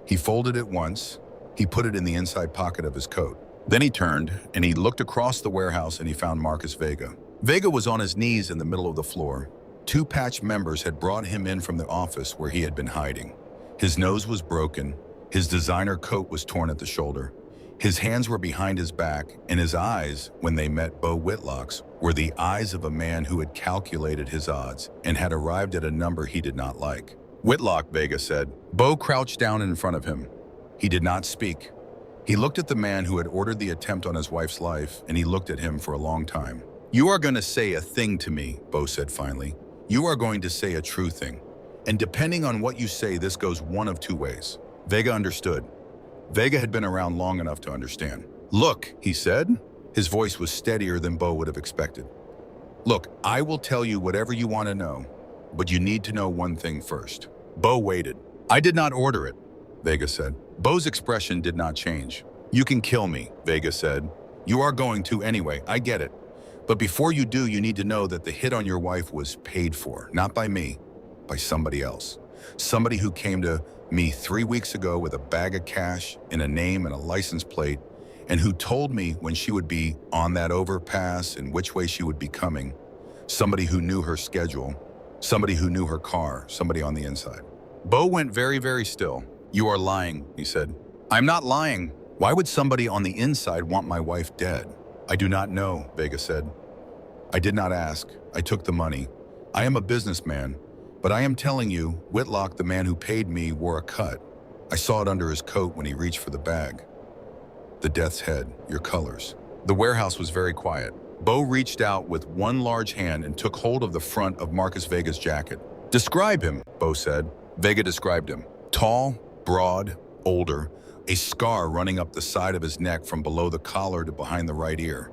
He folded it once. He put it in the inside pocket of his coat. Then he turned and he looked across the warehouse and he found Marcus Vega. Vega was on his knees in the middle of the floor. 2 patch members had brought him in from the office where he had been hiding. His nose was broken. His designer coat was torn at the shoulder. His hands were behind his back, and his eyes, when they met Bo Whitlock's, were the eyes of a man who had calculated his odds and had arrived at a number he did not like. "Whitlock," Vega said. Bo crouched down in front of him. He did not speak. He looked at the man who had ordered the attempt on his wife's life, and he looked at him for a long time. "You are going to say a thing to me," Bo said finally. "You are going to say a true thing. And depending on what you say, this goes one of 2 ways." Vega understood. Vega had been around long enough to understand. "Look," he said. His voice was steadier than Bo would have expected. "Look, I will tell you whatever you want to know, but you need to know one thing first." Bo waited. "I did not order it," Vega said. Bo's expression did not change. "You can kill me," Vega said. "You are going to anyway, I get it. But before you do, you need to know that the hit on your wife was paid for, not by me, by somebody else. Somebody who came to me 3 weeks ago with a bag of cash and a name and a license plate, and who told me when she would be on that overpass and which way she would be coming. Somebody who knew her schedule, somebody who knew her car, somebody on the inside." Bo went very, very still. "You are lying," he said. "I'm not lying. Why would somebody on the inside want my wife dead?" "I do not know," Vega said. "I did not ask. I took the money. I am a businessman. But I am telling you, Whitlock, the man who paid me, wore a cut. I saw it under his coat when he reached for the bag. The death's head, your colors." The warehouse was very quiet. Bo reached out with one large hand and took hold of the front of Marcus Vega's jacket. "Describe him," Bo said. Vega described him. Tall, broad, older, a scar running up the side of his neck from below the collar to behind the right ear.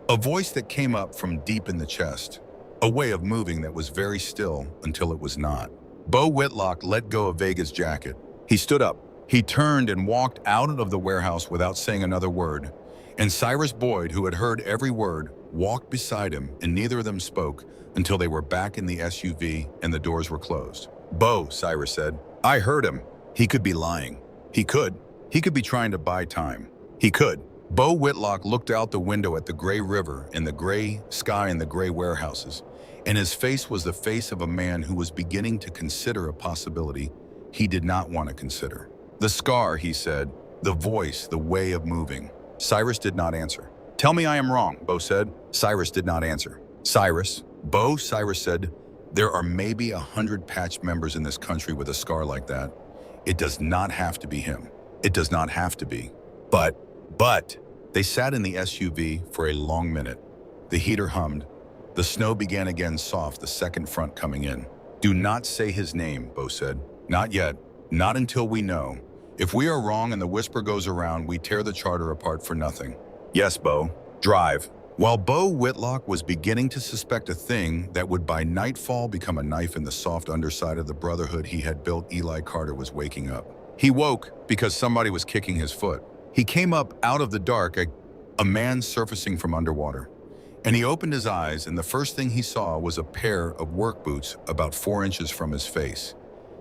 A voice that came up from deep in the chest. A way of moving that was very still until it was not. Bo Whitlock let go of Vega's jacket. He stood up. He turned and walked out of the warehouse without saying another word. And Cyrus Boyd, who had heard every word, walked beside him, and neither of them spoke until they were back in the SUV and the doors were closed. "Bo," Cyrus said, "I heard him. He could be lying. He could. He could be trying to buy time. He could." Bo Whitlock looked out the window at the gray river and the gray sky and the gray warehouses, and his face was the face of a man who was beginning to consider a possibility he did not want to consider. "The scar," he said, "the voice, the way of moving." Cyrus did not answer. "Tell me I am wrong," Bo said. Cyrus did not answer. "Cyrus." Cyrus said, "There are maybe 100 patch members in this country with a scar like that. It does not have to be him. It does not have to be. But, they sat in the SUV for a long minute. The heater hummed. The snow began again soft, the second front coming in. "Do not say his name," Bo said. "Not yet. Not until we know. If we are wrong and the whisper goes around, we tear the charter apart for nothing. Yes, Bo. Drive. While Bo Whitlock was beginning to suspect a thing that would by nightfall become a knife in the soft underside of the brotherhood he had built, Eli Carter was waking up. He woke because somebody was kicking his foot. He came up out of the dark, a man surfacing from underwater. And he opened his eyes, and the first thing he saw was a pair of work boots about 4 inches from his face.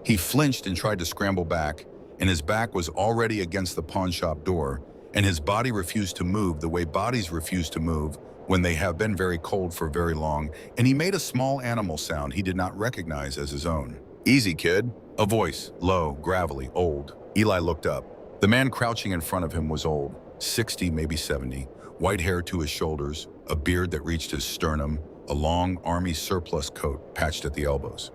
He flinched and tried to scramble back, and his back was already against the pawn shop door, and his body refused to move the way bodies refuse to move when they have been very cold for very long, and he made a small animal sound he did not recognize as his own. Easy, kid. A voice, low, gravelly, old. Eli looked up. The man crouching in front of him was old, 60, maybe 70, white hair to his shoulders, a beard that reached his sternum, a long army surplus coat patched at the elbows.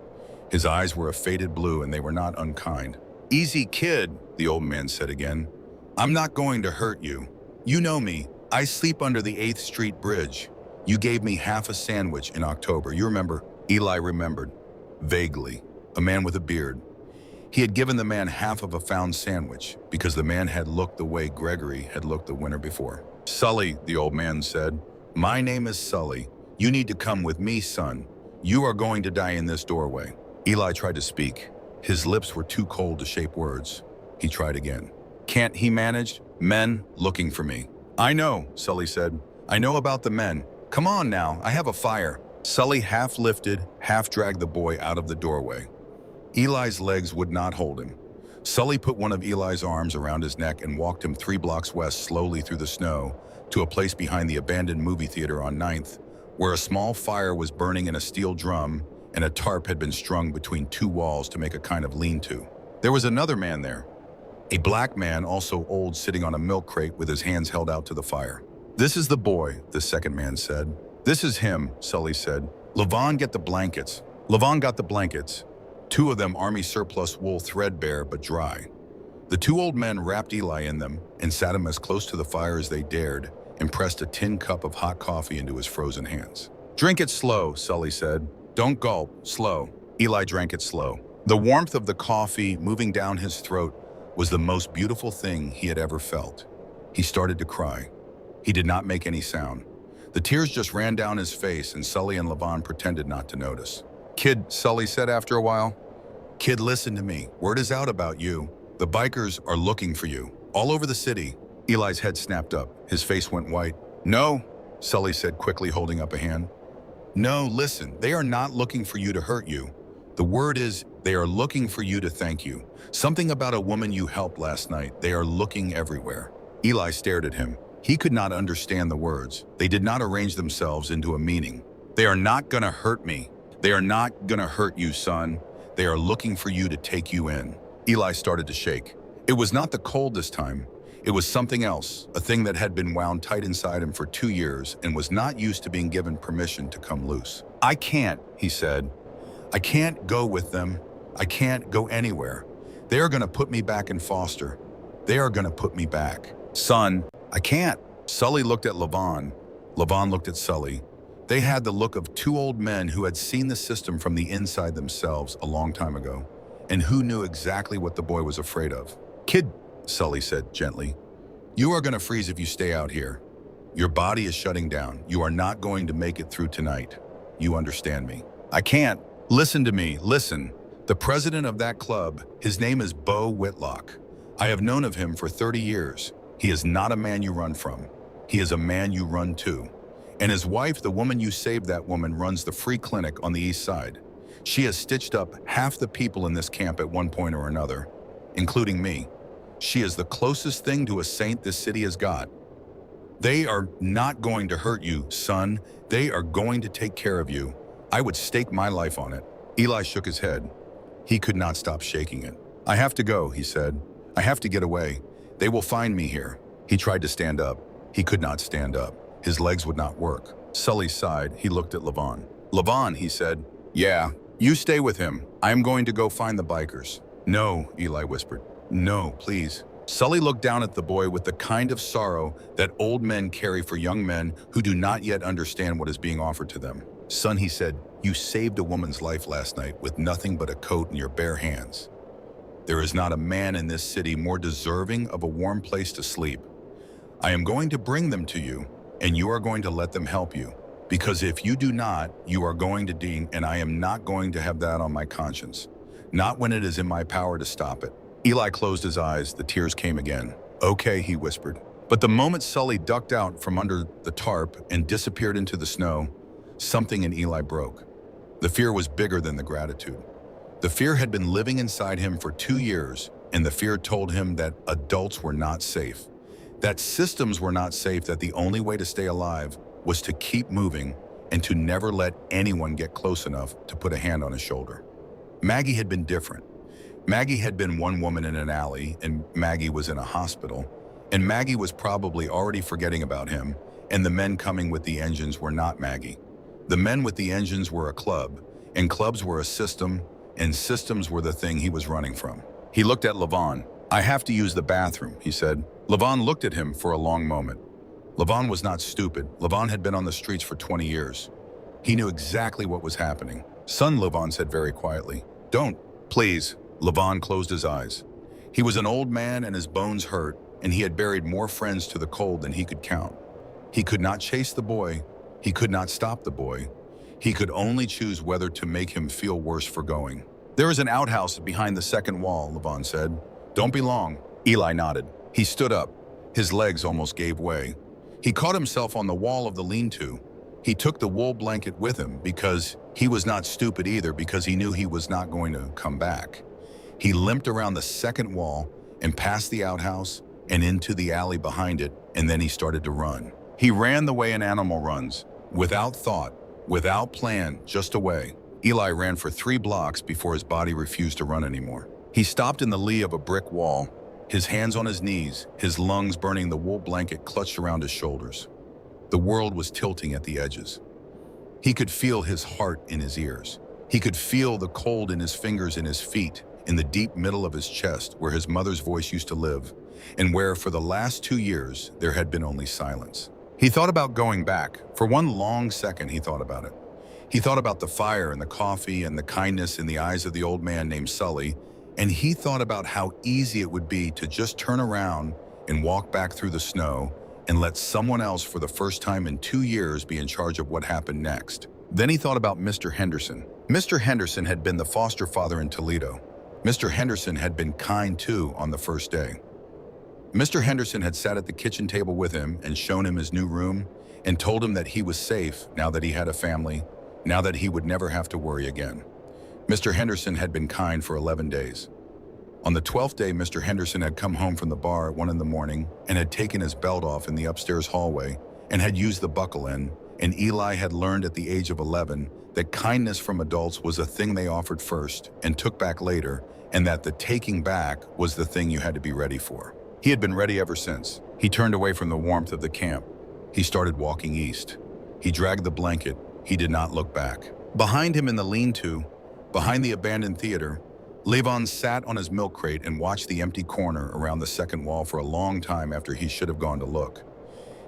His eyes were a faded blue, and they were not unkind. Easy, kid, the old man said again. I'm not going to hurt you. You know me. I sleep under the 8th Street Bridge. You gave me half a sandwich in October. You remember? Eli remembered. Vaguely. A man with a beard. He had given the man half of a found sandwich because the man had looked the way Gregory had looked the winter before. Sully, the old man said. My name is Sully. You need to come with me, son. You are going to die in this doorway. Eli tried to speak. His lips were too cold to shape words. He tried again. Can't he manage? Men looking for me. I know, Sully said. I know about the men. Come on now, I have a fire. Sully half lifted, half dragged the boy out of the doorway. Eli's legs would not hold him. Sully put one of Eli's arms around his neck and walked him 3 blocks west slowly through the snow to a place behind the abandoned movie theater on 9th, where a small fire was burning in a steel drum and a tarp had been strung between 2 walls to make a kind of lean-to. There was another man there. A black man, also old, sitting on a milk crate with his hands held out to the fire. This is the boy, the second man said. This is him, Sully said. Levon, get the blankets. Levon got the blankets. 2 of them army surplus wool, threadbare but dry. The 2 old men wrapped Eli in them and sat him as close to the fire as they dared and pressed a tin cup of hot coffee into his frozen hands. Drink it slow, Sully said. Don't gulp, slow. Eli drank it slow. The warmth of the coffee moving down his throat was the most beautiful thing he had ever felt. He started to cry. He did not make any sound. The tears just ran down his face, and Sully and Levon pretended not to notice. Kid, Sully said after a while. Kid, listen to me. Word is out about you. The bikers are looking for you, all over the city. Eli's head snapped up. His face went white. No, Sully said quickly, holding up a hand. No, listen, they are not looking for you to hurt you. The word is they are looking for you to thank you. Something about a woman you helped last night. They are looking everywhere. Eli stared at him. He could not understand the words. They did not arrange themselves into a meaning. They are not gonna hurt me. They are not gonna hurt you, son. They are looking for you to take you in. Eli started to shake. It was not the cold this time. It was something else, a thing that had been wound tight inside him for 2 years and was not used to being given permission to come loose. I can't, he said. I can't go with them. I can't go anywhere. They are gonna put me back in foster. They are gonna put me back. Son, I can't. Sully looked at Levon. Levon looked at Sully. They had the look of 2 old men who had seen the system from the inside themselves a long time ago, and who knew exactly what the boy was afraid of. Kid, Sully said gently, you are gonna freeze if you stay out here. Your body is shutting down. You are not going to make it through tonight. You understand me? I can't. Listen to me, listen. The president of that club, his name is Bo Whitlock. I have known of him for 30 years. He is not a man you run from. He is a man you run to. And his wife, the woman you saved, that woman runs the free clinic on the east side. She has stitched up half the people in this camp at one point or another, including me. She is the closest thing to a saint this city has got. They are not going to hurt you, son. They are going to take care of you. I would stake my life on it. Eli shook his head. He could not stop shaking it. I have to go, he said. I have to get away. They will find me here. He tried to stand up. He could not stand up. His legs would not work. Sully sighed. He looked at Levon. Levon, he said. Yeah, you stay with him. I am going to go find the bikers. No, Eli whispered. No, please. Sully looked down at the boy with the kind of sorrow that old men carry for young men who do not yet understand what is being offered to them. Son, he said, you saved a woman's life last night with nothing but a coat in your bare hands. There is not a man in this city more deserving of a warm place to sleep. I am going to bring them to you, and you are going to let them help you. Because if you do not, you are going to ding, and I am not going to have that on my conscience. Not when it is in my power to stop it." Eli closed his eyes. The tears came again. "Okay," he whispered. But the moment Sully ducked out from under the tarp and disappeared into the snow, something in Eli broke. The fear was bigger than the gratitude. The fear had been living inside him for 2 years, and the fear told him that adults were not safe, that systems were not safe, that the only way to stay alive was to keep moving and to never let anyone get close enough to put a hand on his shoulder. Maggie had been different. Maggie had been one woman in an alley, and Maggie was in a hospital, and Maggie was probably already forgetting about him, and the men coming with the engines were not Maggie. The men with the engines were a club, and clubs were a system, and systems were the thing he was running from. He looked at Levon. "I have to use the bathroom," he said. Levon looked at him for a long moment. Levon was not stupid. Levon had been on the streets for 20 years. He knew exactly what was happening. "Son," Levon said very quietly. "Don't, please." Levon closed his eyes. He was an old man and his bones hurt, and he had buried more friends to the cold than he could count. He could not chase the boy. He could not stop the boy. He could only choose whether to make him feel worse for going. "There is an outhouse behind the second wall," Levon said. "Don't be long." Eli nodded. He stood up. His legs almost gave way. He caught himself on the wall of the lean-to. He took the wool blanket with him because he was not stupid either, because he knew he was not going to come back. He limped around the second wall and past the outhouse and into the alley behind it, and then he started to run. He ran the way an animal runs, without thought, without plan, just away. Eli ran for 3 blocks before his body refused to run anymore. He stopped in the lee of a brick wall, his hands on his knees, his lungs burning, the wool blanket clutched around his shoulders. The world was tilting at the edges. He could feel his heart in his ears. He could feel the cold in his fingers and his feet, in the deep middle of his chest where his mother's voice used to live, and where for the last 2 years there had been only silence. He thought about going back. For one long second he thought about it. He thought about the fire and the coffee and the kindness in the eyes of the old man named Sully, and he thought about how easy it would be to just turn around and walk back through the snow and let someone else for the first time in 2 years be in charge of what happened next. Then he thought about Mr. Henderson. Mr. Henderson had been the foster father in Toledo. Mr. Henderson had been kind too on the first day. Mr. Henderson had sat at the kitchen table with him and shown him his new room and told him that he was safe now that he had a family, now that he would never have to worry again. Mr. Henderson had been kind for 11 days. On the 12th day, Mr. Henderson had come home from the bar at 1 in the morning and had taken his belt off in the upstairs hallway and had used the buckle end, and Eli had learned at the age of 11 that kindness from adults was a thing they offered first and took back later, and that the taking back was the thing you had to be ready for. He had been ready ever since. He turned away from the warmth of the camp. He started walking east. He dragged the blanket. He did not look back. Behind him in the lean-to, behind the abandoned theater, Levon sat on his milk crate and watched the empty corner around the second wall for a long time after he should have gone to look.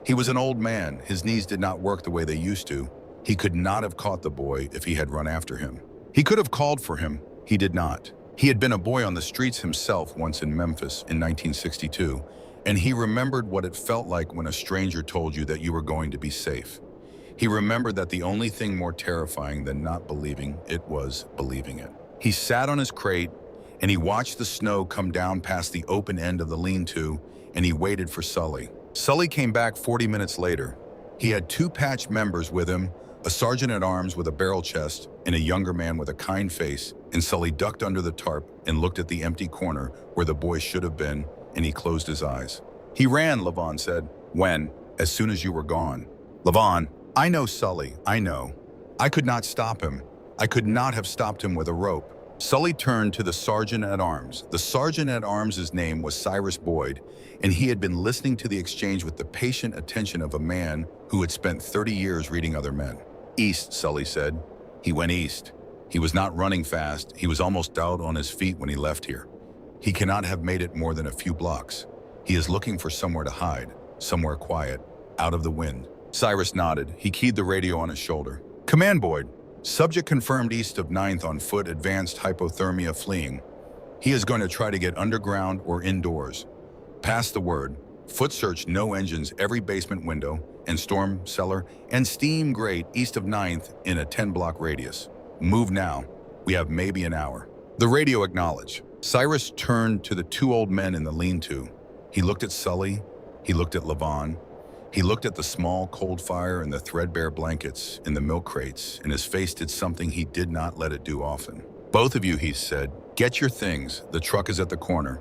He was an old man. His knees did not work the way they used to. He could not have caught the boy if he had run after him. He could have called for him. He did not. He had been a boy on the streets himself once in Memphis in 1962, and he remembered what it felt like when a stranger told you that you were going to be safe. He remembered that the only thing more terrifying than not believing it was believing it. He sat on his crate, and he watched the snow come down past the open end of the lean-to, and he waited for Sully. Sully came back 40 minutes later. He had 2 patch members with him, a sergeant-at-arms with a barrel chest and a younger man with a kind face, and Sully ducked under the tarp and looked at the empty corner where the boy should have been, and he closed his eyes. "He ran," Levon said. "When?" "As soon as you were gone." "Levon, I know Sully, I know. I could not stop him. I could not have stopped him with a rope." Sully turned to the sergeant-at-arms. The sergeant-at-arms' name was Cyrus Boyd, and he had been listening to the exchange with the patient attention of a man who had spent 30 years reading other men. "East," Sully said. "He went east. He was not running fast. He was almost out on his feet when he left here. He cannot have made it more than a few blocks. He is looking for somewhere to hide, somewhere quiet, out of the wind." Cyrus nodded. He keyed the radio on his shoulder. "Command, Boyd. Subject confirmed east of 9th on foot, advanced hypothermia, fleeing." He is going to try to get underground or indoors. Pass the word. Foot search no engines every basement window and storm cellar and steam grate east of 9th in a 10-block radius. Move now. We have maybe an hour. The radio acknowledged. Cyrus turned to the two old men in the lean-to. He looked at Sully. He looked at Levon. He looked at the small cold fire and the threadbare blankets in the milk crates, and his face did something he did not let it do often. Both of you, he said, get your things. The truck is at the corner.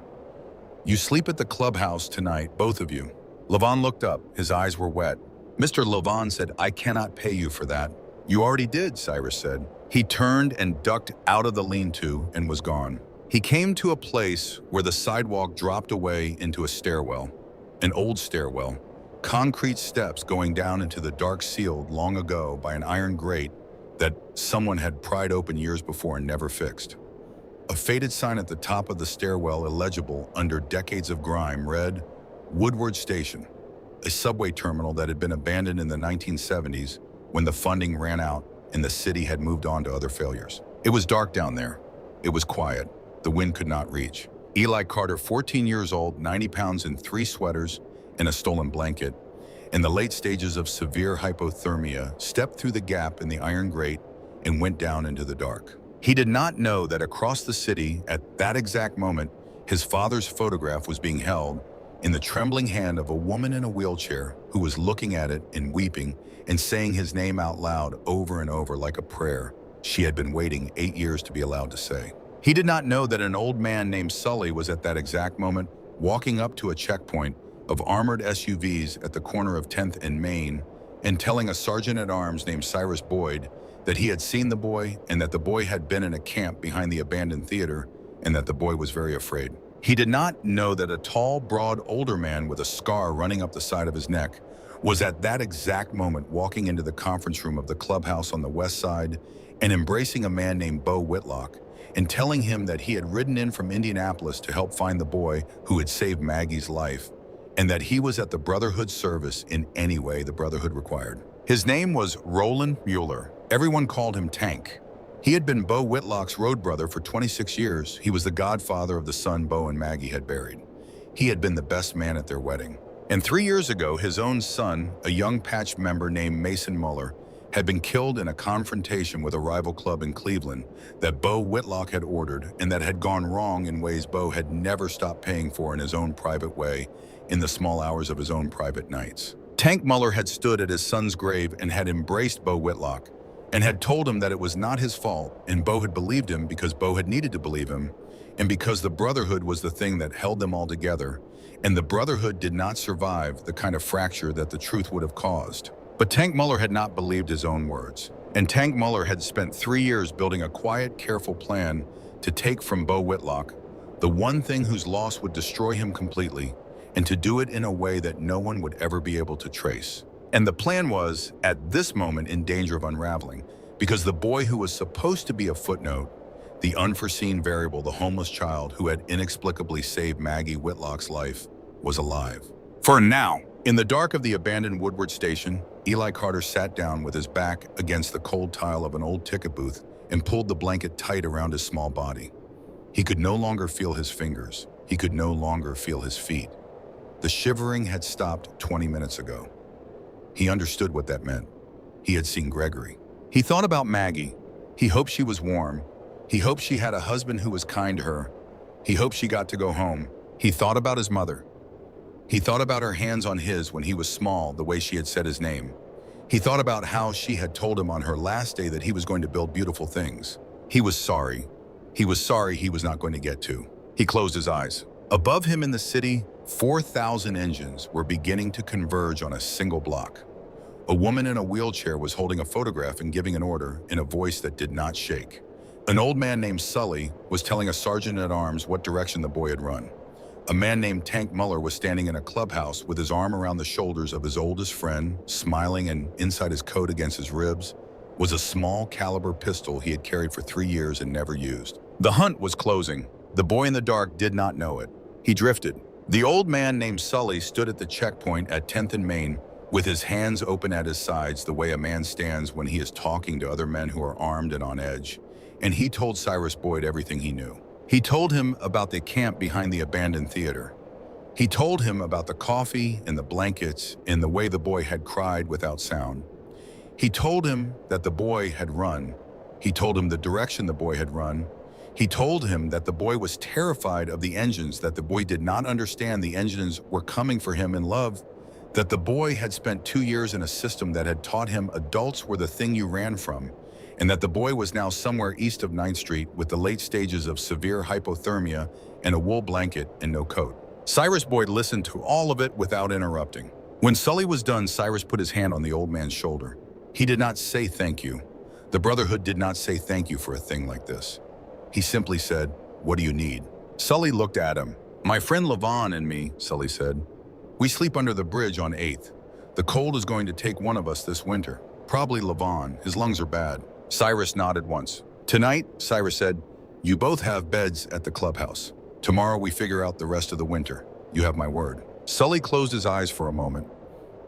You sleep at the clubhouse tonight, both of you. Levon looked up. His eyes were wet. Mr. Levon said, I cannot pay you for that. You already did, Cyrus said. He turned and ducked out of the lean-to and was gone. He came to a place where the sidewalk dropped away into a stairwell, an old stairwell, concrete steps going down into the dark sealed long ago by an iron grate that someone had pried open years before and never fixed. A faded sign at the top of the stairwell, illegible under decades of grime, read, Woodward Station, a subway terminal that had been abandoned in the 1970s when the funding ran out and the city had moved on to other failures. It was dark down there. It was quiet. The wind could not reach. Eli Carter, 14 years old, 90 pounds in 3 sweaters and a stolen blanket, in the late stages of severe hypothermia, stepped through the gap in the iron grate and went down into the dark. He did not know that across the city, at that exact moment, his father's photograph was being held in the trembling hand of a woman in a wheelchair who was looking at it and weeping and saying his name out loud over and over like a prayer she had been waiting 8 years to be allowed to say. He did not know that an old man named Sully was at that exact moment walking up to a checkpoint of armored SUVs at the corner of 10th and Main and telling a sergeant-at-arms named Cyrus Boyd that he had seen the boy and that the boy had been in a camp behind the abandoned theater and that the boy was very afraid. He did not know that a tall, broad, older man with a scar running up the side of his neck was at that exact moment walking into the conference room of the clubhouse on the west side and embracing a man named Bo Whitlock and telling him that he had ridden in from Indianapolis to help find the boy who had saved Maggie's life and that he was at the Brotherhood service in any way the Brotherhood required. His name was Roland Mueller. Everyone called him Tank. He had been Bo Whitlock's road brother for 26 years. He was the godfather of the son Bo and Maggie had buried. He had been the best man at their wedding. And 3 years ago, his own son, a young patch member named Mason Mueller, had been killed in a confrontation with a rival club in Cleveland that Bo Whitlock had ordered and that had gone wrong in ways Bo had never stopped paying for in his own private way in the small hours of his own private nights. Tank Mueller had stood at his son's grave and had embraced Bo Whitlock and had told him that it was not his fault, and Bo had believed him because Bo had needed to believe him, and because the Brotherhood was the thing that held them all together, and the Brotherhood did not survive the kind of fracture that the truth would have caused. But Tank Mueller had not believed his own words, and Tank Mueller had spent 3 years building a quiet, careful plan to take from Bo Whitlock the one thing whose loss would destroy him completely, and to do it in a way that no one would ever be able to trace. And the plan was, at this moment, in danger of unraveling, because the boy who was supposed to be a footnote, the unforeseen variable, the homeless child who had inexplicably saved Maggie Whitlock's life, was alive. For now, in the dark of the abandoned Woodward Station, Eli Carter sat down with his back against the cold tile of an old ticket booth and pulled the blanket tight around his small body. He could no longer feel his fingers. He could no longer feel his feet. The shivering had stopped 20 minutes ago. He understood what that meant. He had seen Gregory. He thought about Maggie. He hoped she was warm. He hoped she had a husband who was kind to her. He hoped she got to go home. He thought about his mother. He thought about her hands on his when he was small, the way she had said his name. He thought about how she had told him on her last day that he was going to build beautiful things. He was sorry. He was sorry he was not going to get to. He closed his eyes. Above him in the city, 4,000 engines were beginning to converge on a single block. A woman in a wheelchair was holding a photograph and giving an order in a voice that did not shake. An old man named Sully was telling a sergeant-at-arms what direction the boy had run. A man named Tank Mueller was standing in a clubhouse with his arm around the shoulders of his oldest friend, smiling, and inside his coat against his ribs was a small caliber pistol he had carried for 3 years and never used. The hunt was closing. The boy in the dark did not know it. He drifted. The old man named Sully stood at the checkpoint at 10th and Main with his hands open at his sides the way a man stands when he is talking to other men who are armed and on edge, and he told Cyrus Boyd everything he knew. He told him about the camp behind the abandoned theater. He told him about the coffee and the blankets and the way the boy had cried without sound. He told him that the boy had run. He told him the direction the boy had run. He told him that the boy was terrified of the engines, that the boy did not understand the engines were coming for him in love, that the boy had spent 2 years in a system that had taught him adults were the thing you ran from, and that the boy was now somewhere east of 9th Street with the late stages of severe hypothermia and a wool blanket and no coat. Cyrus Boyd listened to all of it without interrupting. When Sully was done, Cyrus put his hand on the old man's shoulder. He did not say thank you. The Brotherhood did not say thank you for a thing like this. He simply said, "What do you need?" Sully looked at him. "My friend Levon and me," Sully said. "We sleep under the bridge on 8th. The cold is going to take one of us this winter. Probably Levon. His lungs are bad." Cyrus nodded once. "Tonight," Cyrus said, "you both have beds at the clubhouse. Tomorrow we figure out the rest of the winter. You have my word." Sully closed his eyes for a moment.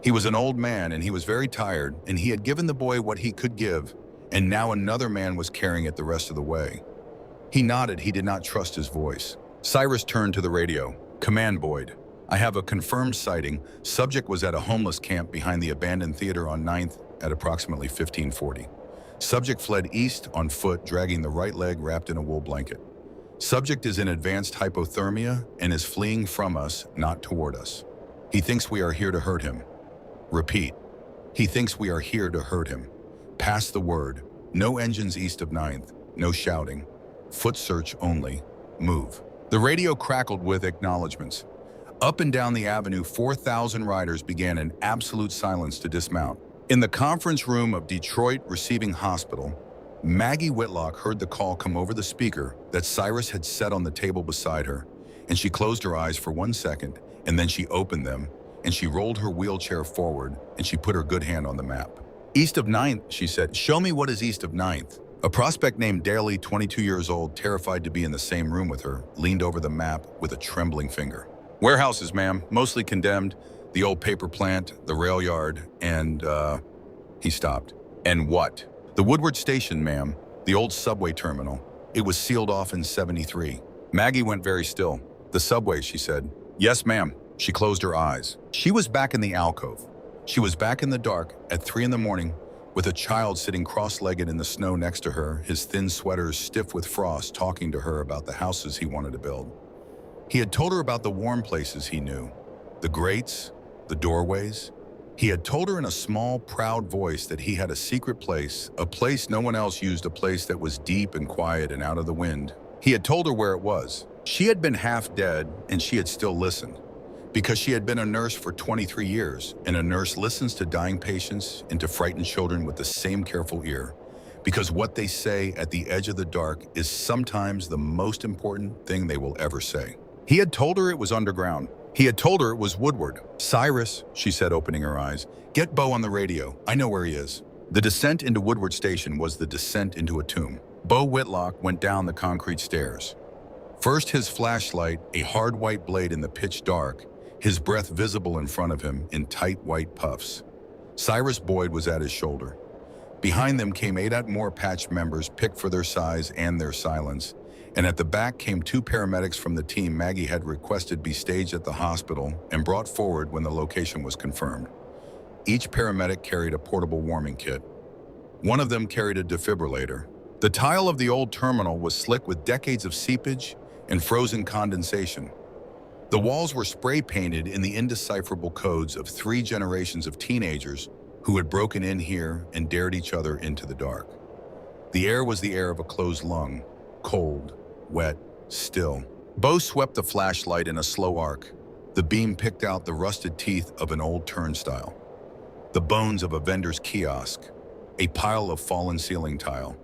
He was an old man and he was very tired, and he had given the boy what he could give, and now another man was carrying it the rest of the way. He nodded. He did not trust his voice. Cyrus turned to the radio. "Command, Boyd. I have a confirmed sighting. Subject was at a homeless camp behind the abandoned theater on 9th at approximately 1540. Subject fled east on foot, dragging the right leg wrapped in a wool blanket. Subject is in advanced hypothermia and is fleeing from us, not toward us. He thinks we are here to hurt him. Repeat. He thinks we are here to hurt him. Pass the word. No engines east of 9th. No shouting. Foot search only. Move." The radio crackled with acknowledgments. Up and down the avenue, 4,000 riders began in absolute silence to dismount. In the conference room of Detroit Receiving Hospital, Maggie Whitlock heard the call come over the speaker that Cyrus had set on the table beside her, and she closed her eyes for 1 second, and then she opened them, and she rolled her wheelchair forward, and she put her good hand on the map. "East of 9th, she said. "Show me what is east of 9th. A prospect named Daly, 22 years old, terrified to be in the same room with her, leaned over the map with a trembling finger. "Warehouses, ma'am, mostly condemned. The old paper plant, the rail yard, and, He stopped. "And what?" "The Woodward Station, ma'am. The old subway terminal. It was sealed off in 73. Maggie went very still. "The subway," she said. "Yes, ma'am." She closed her eyes. She was back in the alcove. She was back in the dark at 3 in the morning with a child sitting cross-legged in the snow next to her, his thin sweaters stiff with frost, talking to her about the houses he wanted to build. He had told her about the warm places he knew, the grates, the doorways. He had told her in a small, proud voice that he had a secret place, a place no one else used, a place that was deep and quiet and out of the wind. He had told her where it was. She had been half dead, and she had still listened. Because she had been a nurse for 23 years, and a nurse listens to dying patients and to frightened children with the same careful ear. Because what they say at the edge of the dark is sometimes the most important thing they will ever say. He had told her it was underground. He had told her it was Woodward. "Cyrus," she said, opening her eyes, "get Bo on the radio. I know where he is." The descent into Woodward Station was the descent into a tomb. Bo Whitlock went down the concrete stairs. First his flashlight, a hard white blade in the pitch dark, his breath visible in front of him in tight white puffs. Cyrus Boyd was at his shoulder. Behind them came 8 more patched members picked for their size and their silence, and at the back came 2 paramedics from the team Maggie had requested be staged at the hospital and brought forward when the location was confirmed. Each paramedic carried a portable warming kit. One of them carried a defibrillator. The tile of the old terminal was slick with decades of seepage and frozen condensation. The walls were spray-painted in the indecipherable codes of 3 generations of teenagers who had broken in here and dared each other into the dark. The air was the air of a closed lung, cold, wet, still. Bo swept the flashlight in a slow arc. The beam picked out the rusted teeth of an old turnstile, the bones of a vendor's kiosk, a pile of fallen ceiling tile.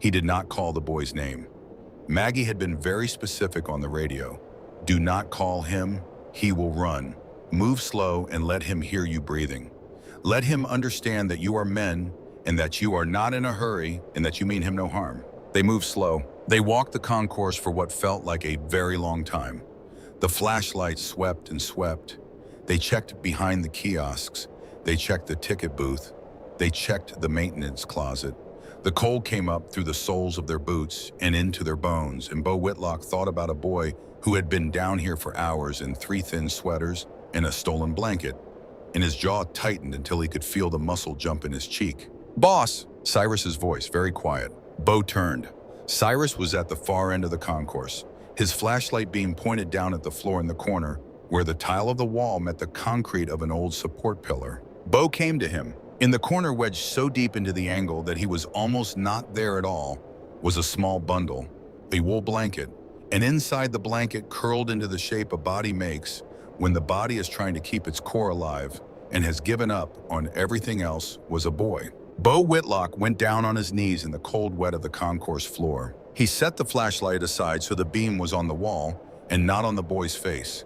He did not call the boy's name. Maggie had been very specific on the radio. "Do not call him. He will run. Move slow and let him hear you breathing. Let him understand that you are men and that you are not in a hurry and that you mean him no harm." They moved slow. They walked the concourse for what felt like a very long time. The flashlights swept and swept. They checked behind the kiosks. They checked the ticket booth. They checked the maintenance closet. The cold came up through the soles of their boots and into their bones, and Bo Whitlock thought about a boy who had been down here for hours in 3 thin sweaters and a stolen blanket, and his jaw tightened until he could feel the muscle jump in his cheek. "Boss!" Cyrus's voice, very quiet. Bo turned. Cyrus was at the far end of the concourse, his flashlight beam pointed down at the floor in the corner, where the tile of the wall met the concrete of an old support pillar. Bo came to him. In the corner, wedged so deep into the angle that he was almost not there at all, was a small bundle, a wool blanket, and inside the blanket, curled into the shape a body makes when the body is trying to keep its core alive and has given up on everything else, was a boy. Bo Whitlock went down on his knees in the cold wet of the concourse floor. He set the flashlight aside so the beam was on the wall and not on the boy's face.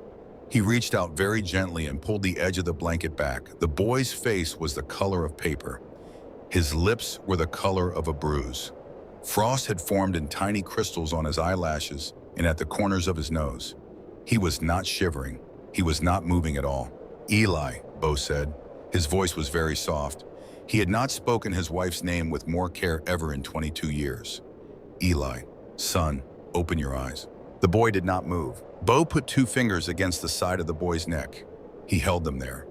He reached out very gently and pulled the edge of the blanket back. The boy's face was the color of paper. His lips were the color of a bruise. Frost had formed in tiny crystals on his eyelashes and at the corners of his nose. He was not shivering. He was not moving at all. "Eli," Bo said. His voice was very soft. He had not spoken his wife's name with more care ever in 22 years. "Eli, son, open your eyes." The boy did not move. Bo put 2 fingers against the side of the boy's neck. He held them there.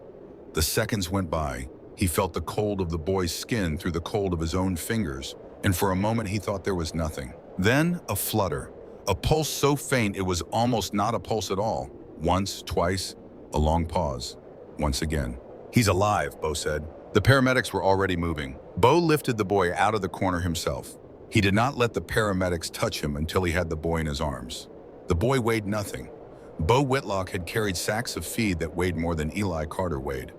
The seconds went by. He felt the cold of the boy's skin through the cold of his own fingers, and for a moment he thought there was nothing. Then a flutter, a pulse so faint it was almost not a pulse at all. Once, twice, a long pause. Once again. "He's alive," Bo said. The paramedics were already moving. Bo lifted the boy out of the corner himself. He did not let the paramedics touch him until he had the boy in his arms. The boy weighed nothing. Bo Whitlock had carried sacks of feed that weighed more than Eli Carter weighed.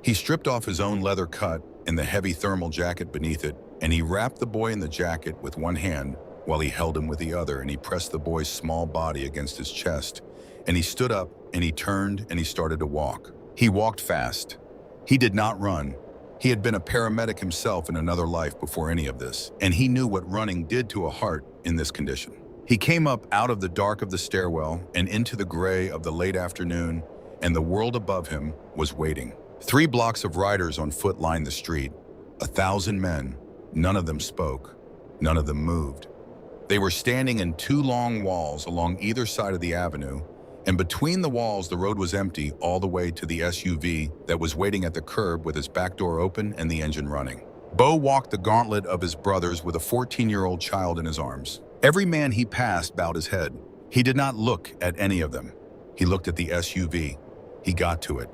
He stripped off his own leather cut and the heavy thermal jacket beneath it, and he wrapped the boy in the jacket with one hand while he held him with the other, and he pressed the boy's small body against his chest. And he stood up, and he turned, and he started to walk. He walked fast. He did not run. He had been a paramedic himself in another life before any of this, and he knew what running did to a heart in this condition. He came up out of the dark of the stairwell and into the gray of the late afternoon, and the world above him was waiting. 3 blocks of riders on foot lined the street. 1,000 men. None of them spoke. None of them moved. They were standing in 2 long walls along either side of the avenue, and between the walls the road was empty all the way to the SUV that was waiting at the curb with its back door open and the engine running. Bo walked the gauntlet of his brothers with a 14-year-old child in his arms. Every man he passed bowed his head. He did not look at any of them. He looked at the SUV. He got to it.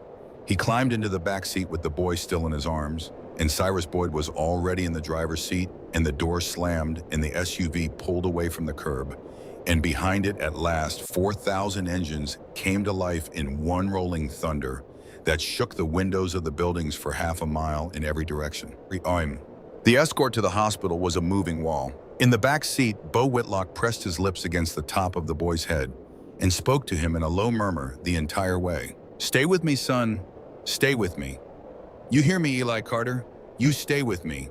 He climbed into the back seat with the boy still in his arms, and Cyrus Boyd was already in the driver's seat, and the door slammed and the SUV pulled away from the curb. And behind it, at last, 4,000 engines came to life in one rolling thunder that shook the windows of the buildings for half a mile in every direction. The escort to the hospital was a moving wall. In the back seat, Bo Whitlock pressed his lips against the top of the boy's head and spoke to him in a low murmur the entire way. "Stay with me, son. Stay with me. You hear me, Eli Carter? You stay with me.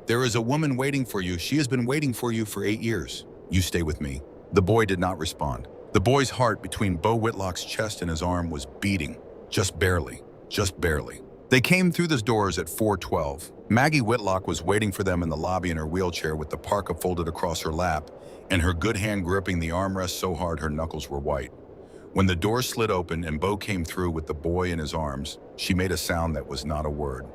There is a woman waiting for you. She has been waiting for you for 8 years. You stay with me." The boy did not respond. The boy's heart between Bo Whitlock's chest and his arm was beating, just barely, just barely. They came through the doors at 4:12. Maggie Whitlock was waiting for them in the lobby in her wheelchair with the parka folded across her lap and her good hand gripping the armrest so hard her knuckles were white. When the door slid open and Bo came through with the boy in his arms, she made a sound that was not a word.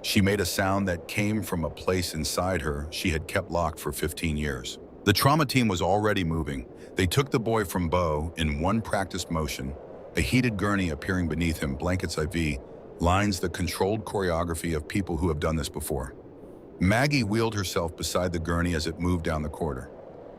She made a sound that came from a place inside her she had kept locked for 15 years. The trauma team was already moving. They took the boy from Bo in one practiced motion, a heated gurney appearing beneath him, blankets IV, lines the controlled choreography of people who have done this before. Maggie wheeled herself beside the gurney as it moved down the corridor.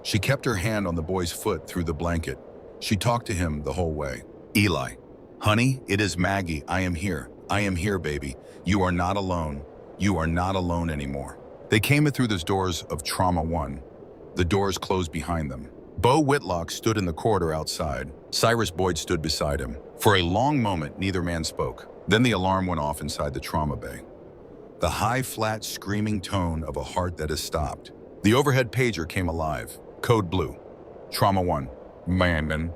She kept her hand on the boy's foot through the blanket. She talked to him the whole way. "Eli, honey, it is Maggie. I am here. I am here, baby. You are not alone. You are not alone anymore." They came in through those doors of Trauma 1. The doors closed behind them. Bo Whitlock stood in the corridor outside. Cyrus Boyd stood beside him. For a long moment, neither man spoke. Then the alarm went off inside the trauma bay. The high, flat, screaming tone of a heart that has stopped. The overhead pager came alive. Code blue. Trauma 1. Man.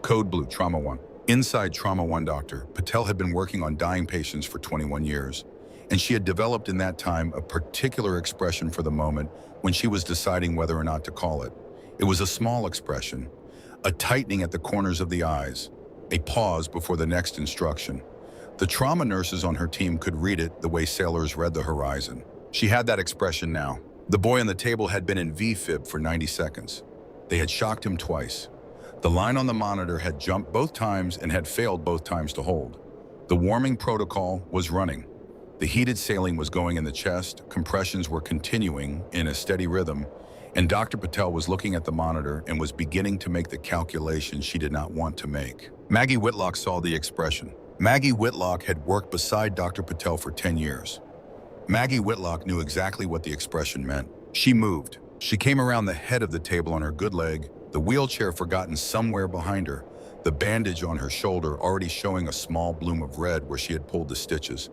Code blue. Trauma 1. Inside Trauma 1 doctor, Patel had been working on dying patients for 21 years, and she had developed in that time a particular expression for the moment when she was deciding whether or not to call it. It was a small expression, a tightening at the corners of the eyes, a pause before the next instruction. The trauma nurses on her team could read it the way sailors read the horizon. She had that expression now. The boy on the table had been in V-fib for 90 seconds. They had shocked him twice. The line on the monitor had jumped both times and had failed both times to hold. The warming protocol was running. The heated saline was going in the chest, compressions were continuing in a steady rhythm, and Dr. Patel was looking at the monitor and was beginning to make the calculations she did not want to make. Maggie Whitlock saw the expression. Maggie Whitlock had worked beside Dr. Patel for 10 years. Maggie Whitlock knew exactly what the expression meant. She moved. She came around the head of the table on her good leg, the wheelchair forgotten somewhere behind her, the bandage on her shoulder already showing a small bloom of red where she had pulled the stitches.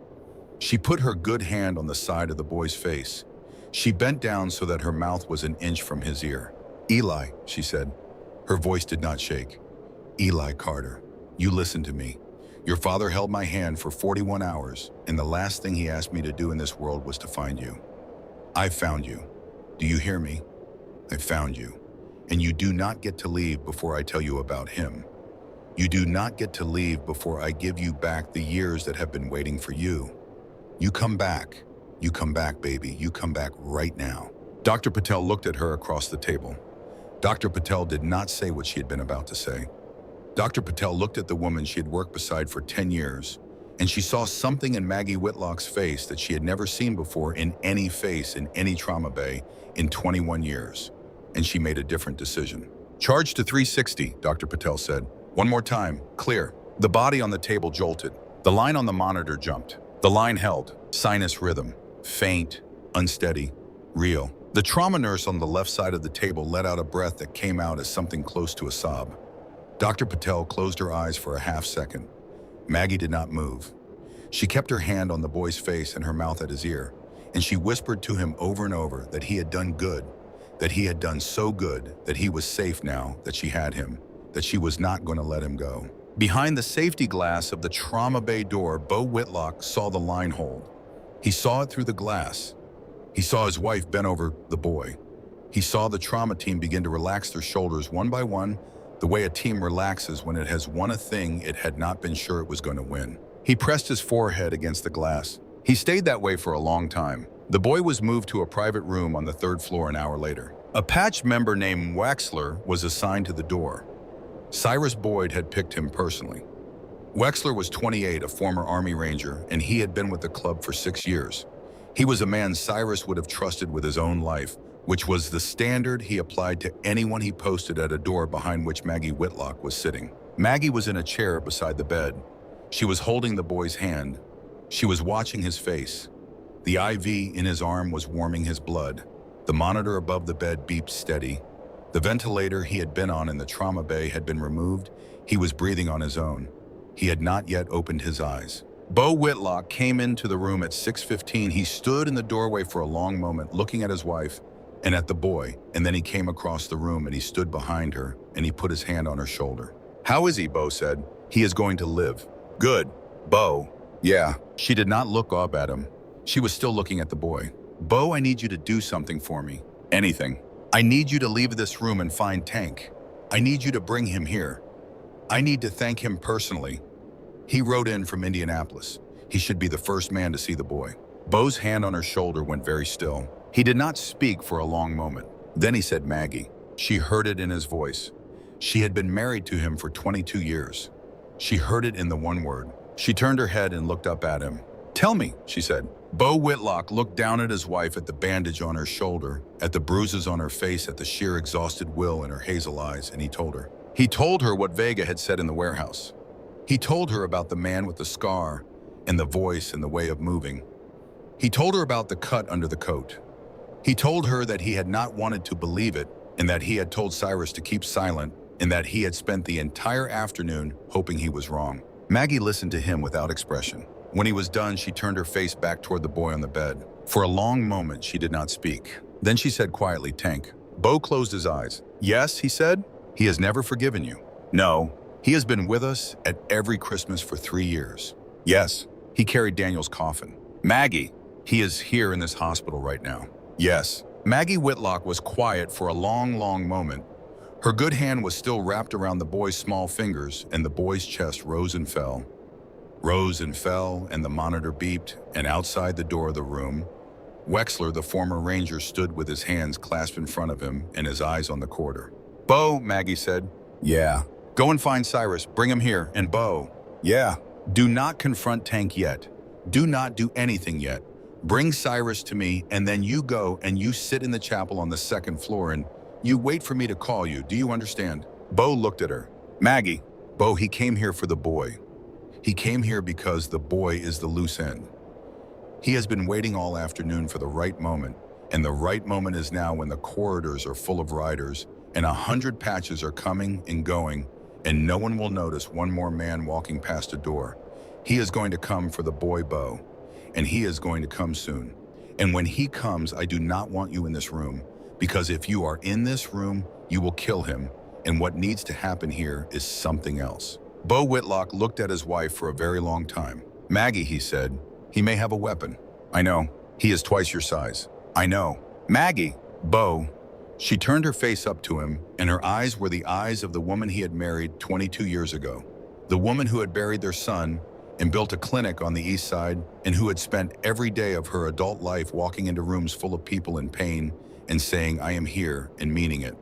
She put her good hand on the side of the boy's face. She bent down so that her mouth was an inch from his ear. "Eli," she said. Her voice did not shake. "Eli Carter, you listen to me. Your father held my hand for 41 hours, and the last thing he asked me to do in this world was to find you. I found you. Do you hear me? I found you. And you do not get to leave before I tell you about him. You do not get to leave before I give you back the years that have been waiting for you. You come back. You come back, baby. You come back right now." Dr. Patel looked at her across the table. Dr. Patel did not say what she had been about to say. Dr. Patel looked at the woman she had worked beside for 10 years, and she saw something in Maggie Whitlock's face that she had never seen before in any face in any trauma bay in 21 years. And she made a different decision. "Charge to 360, Dr. Patel said. "One more time, clear." The body on the table jolted. The line on the monitor jumped. The line held, sinus rhythm, faint, unsteady, real. The trauma nurse on the left side of the table let out a breath that came out as something close to a sob. Dr. Patel closed her eyes for a half second. Maggie did not move. She kept her hand on the boy's face and her mouth at his ear, and she whispered to him over and over that he had done good, that he had done so good, that he was safe now, that she had him, that she was not going to let him go. Behind the safety glass of the trauma bay door, Bo Whitlock saw the line hold. He saw it through the glass. He saw his wife bent over the boy. He saw the trauma team begin to relax their shoulders one by one, the way a team relaxes when it has won a thing it had not been sure it was going to win. He pressed his forehead against the glass. He stayed that way for a long time. The boy was moved to a private room on the 3rd floor an hour later. A patch member named Wexler was assigned to the door. Cyrus Boyd had picked him personally. Wexler was 28, a former Army Ranger, and he had been with the club for 6 years. He was a man Cyrus would have trusted with his own life, which was the standard he applied to anyone he posted at a door behind which Maggie Whitlock was sitting. Maggie was in a chair beside the bed. She was holding the boy's hand. She was watching his face. The IV in his arm was warming his blood. The monitor above the bed beeped steady. The ventilator he had been on in the trauma bay had been removed. He was breathing on his own. He had not yet opened his eyes. Bo Whitlock came into the room at 6:15. He stood in the doorway for a long moment, looking at his wife and at the boy, and then he came across the room and he stood behind her and he put his hand on her shoulder. "How is he?" Bo said. "He is going to live." "Good." "Bo." "Yeah." She did not look up at him. She was still looking at the boy. "Bo, I need you to do something for me." "Anything." "I need you to leave this room and find Tank. I need you to bring him here. I need to thank him personally. He rode in from Indianapolis. He should be the first man to see the boy." Bo's hand on her shoulder went very still. He did not speak for a long moment. Then he said Maggie. She heard it in his voice. She had been married to him for 22 years. She heard it in the one word. She turned her head and looked up at him. "Tell me," she said. Bo Whitlock looked down at his wife, at the bandage on her shoulder, at the bruises on her face, at the sheer exhausted will in her hazel eyes, and he told her. He told her what Vega had said in the warehouse. He told her about the man with the scar and the voice and the way of moving. He told her about the cut under the coat. He told her that he had not wanted to believe it and that he had told Cyrus to keep silent and that he had spent the entire afternoon hoping he was wrong. Maggie listened to him without expression. When he was done, she turned her face back toward the boy on the bed. For a long moment, she did not speak. Then she said quietly, "Tank." Bo closed his eyes. "Yes," he said. "He has never forgiven you." "No. He has been with us at every Christmas for 3 years." "Yes." He carried Daniel's coffin. Maggie, he is here in this hospital right now. Yes. Maggie Whitlock was quiet for a long, long moment. Her good hand was still wrapped around the boy's small fingers, and the boy's chest rose and fell. Rose and fell, and the monitor beeped, and outside the door of the room, Wexler, the former ranger, stood with his hands clasped in front of him and his eyes on the corridor. Bo, Maggie said. Yeah. Go and find Cyrus. Bring him here. And Bo. Yeah. Do not confront Tank yet. Do not do anything yet. Bring Cyrus to me, and then you go and you sit in the chapel on the second floor and you wait for me to call you. Do you understand? Bo looked at her. Maggie. Bo, he came here for the boy. He came here because the boy is the loose end. He has been waiting all afternoon for the right moment, and the right moment is now when the corridors are full of riders and 100 patches are coming and going, and no one will notice one more man walking past a door. He is going to come for the boy, Bo, and he is going to come soon. And when he comes, I do not want you in this room, because if you are in this room, you will kill him, and what needs to happen here is something else. Bo Whitlock looked at his wife for a very long time. Maggie, he said, he may have a weapon. I know. He is twice your size. I know. Maggie. Bo. She turned her face up to him, and her eyes were the eyes of the woman he had married 22 years ago. The woman who had buried their son and built a clinic on the east side, and who had spent every day of her adult life walking into rooms full of people in pain and saying, I am here, and meaning it.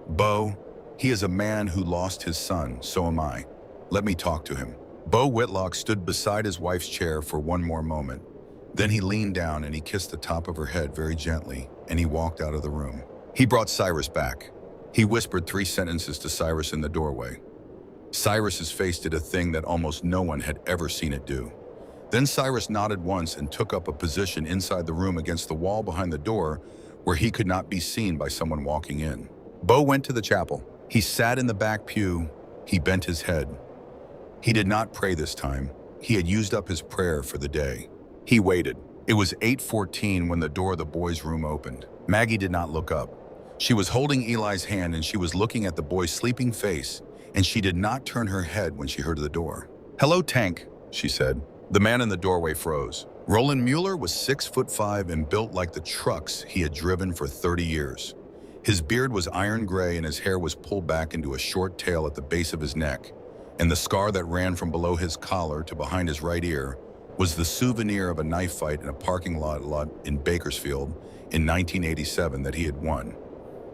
Bo, he is a man who lost his son, so am I. Let me talk to him. Bo Whitlock stood beside his wife's chair for one more moment. Then he leaned down and he kissed the top of her head very gently, and he walked out of the room. He brought Cyrus back. He whispered 3 sentences to Cyrus in the doorway. Cyrus's face did a thing that almost no one had ever seen it do. Then Cyrus nodded once and took up a position inside the room against the wall behind the door where he could not be seen by someone walking in. Bo went to the chapel. He sat in the back pew. He bent his head. He did not pray this time. He had used up his prayer for the day. He waited. It was 8:14 when the door of the boys' room opened. Maggie did not look up. She was holding Eli's hand and she was looking at the boy's sleeping face, and she did not turn her head when she heard the door. Hello, Tank, she said. The man in the doorway froze. Roland Mueller was 6'5" and built like the trucks he had driven for 30 years. His beard was iron gray and his hair was pulled back into a short tail at the base of his neck, and the scar that ran from below his collar to behind his right ear was the souvenir of a knife fight in a parking lot in Bakersfield in 1987 that he had won.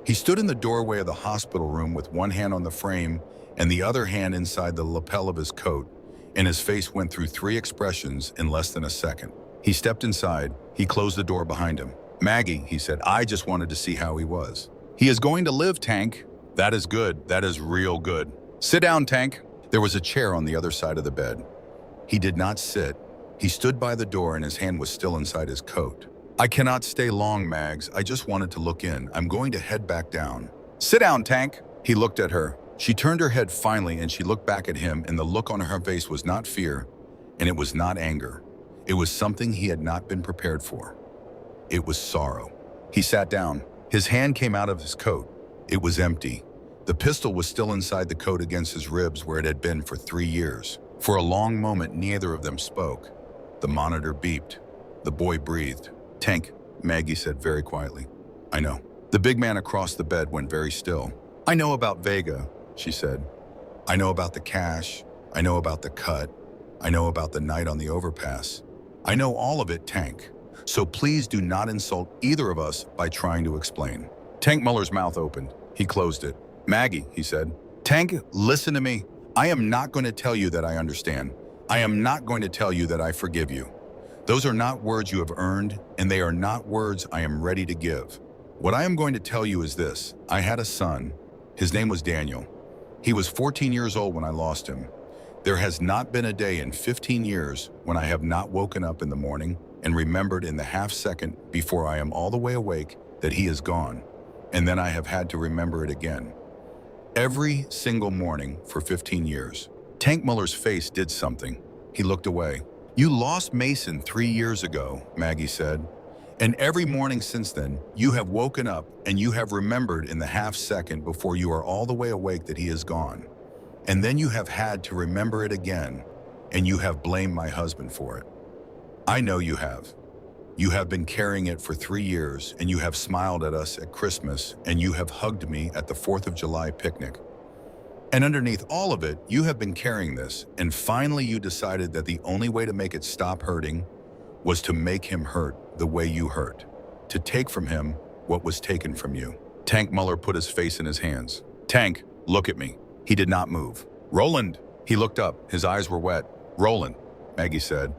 He stood in the doorway of the hospital room with one hand on the frame and the other hand inside the lapel of his coat, and his face went through 3 expressions in less than a second. He stepped inside. He closed the door behind him. Maggie, he said, I just wanted to see how he was. He is going to live, Tank. That is good. That is real good. Sit down, Tank. There was a chair on the other side of the bed. He did not sit. He stood by the door and his hand was still inside his coat. I cannot stay long, Mags. I just wanted to look in. I'm going to head back down. Sit down, Tank. He looked at her. She turned her head finally and she looked back at him, and the look on her face was not fear and it was not anger. It was something he had not been prepared for. It was sorrow. He sat down. His hand came out of his coat. It was empty. The pistol was still inside the coat against his ribs where it had been for 3 years. For a long moment, neither of them spoke. The monitor beeped. The boy breathed. Tank, Maggie said very quietly. I know. The big man across the bed went very still. I know about Vega, she said. I know about the cash. I know about the cut. I know about the night on the overpass. I know all of it, Tank. So please do not insult either of us by trying to explain. Tank Muller's mouth opened. He closed it. Maggie, he said. Tank, listen to me. I am not going to tell you that I understand. I am not going to tell you that I forgive you. Those are not words you have earned, and they are not words I am ready to give. What I am going to tell you is this. I had a son. His name was Daniel. He was 14 years old when I lost him. There has not been a day in 15 years when I have not woken up in the morning and remembered in the half second before I am all the way awake that he is gone, and then I have had to remember it again. Every single morning for 15 years. Tank Muller's face did something. He looked away. You lost Mason 3 years ago, Maggie said. And every morning since then, you have woken up and you have remembered in the half second before you are all the way awake that he is gone. And then you have had to remember it again, and you have blamed my husband for it. I know you have. You have been carrying it for 3 years, and you have smiled at us at Christmas, and you have hugged me at the 4th of July picnic. And underneath all of it, you have been carrying this, and finally you decided that the only way to make it stop hurting was to make him hurt the way you hurt, to take from him what was taken from you. Tank Muller put his face in his hands. Tank, look at me. He did not move. Roland! He looked up. His eyes were wet. Roland, Maggie said,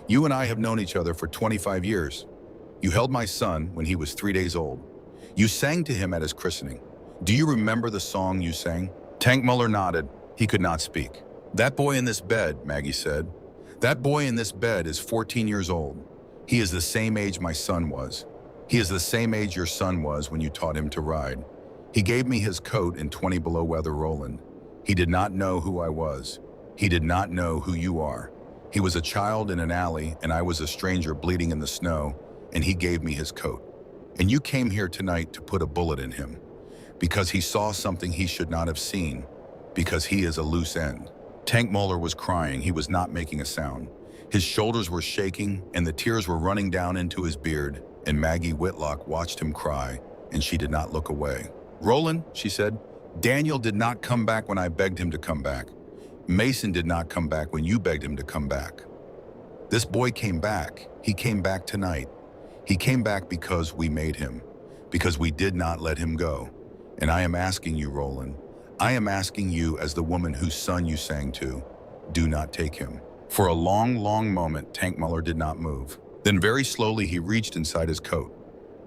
you and I have known each other for 25 years. You held my son when he was 3 days old. You sang to him at his christening. Do you remember the song you sang? Tank Muller nodded. He could not speak. That boy in this bed, Maggie said. That boy in this bed is 14 years old. He is the same age my son was. He is the same age your son was when you taught him to ride. He gave me his coat in 20 below weather, Roland. He did not know who I was. He did not know who you are. He was a child in an alley, and I was a stranger bleeding in the snow, and he gave me his coat. And you came here tonight to put a bullet in him, because he saw something he should not have seen, because he is a loose end. Tank Muller was crying. He was not making a sound. His shoulders were shaking, and the tears were running down into his beard, and Maggie Whitlock watched him cry, and she did not look away. Roland, she said, Daniel did not come back when I begged him to come back. Mason did not come back when you begged him to come back. This boy came back. He came back tonight. He came back because we made him, because we did not let him go. And I am asking you, Roland, I am asking you as the woman whose son you sang to, do not take him. For a long, long moment, Tank Muller did not move. Then very slowly he reached inside his coat.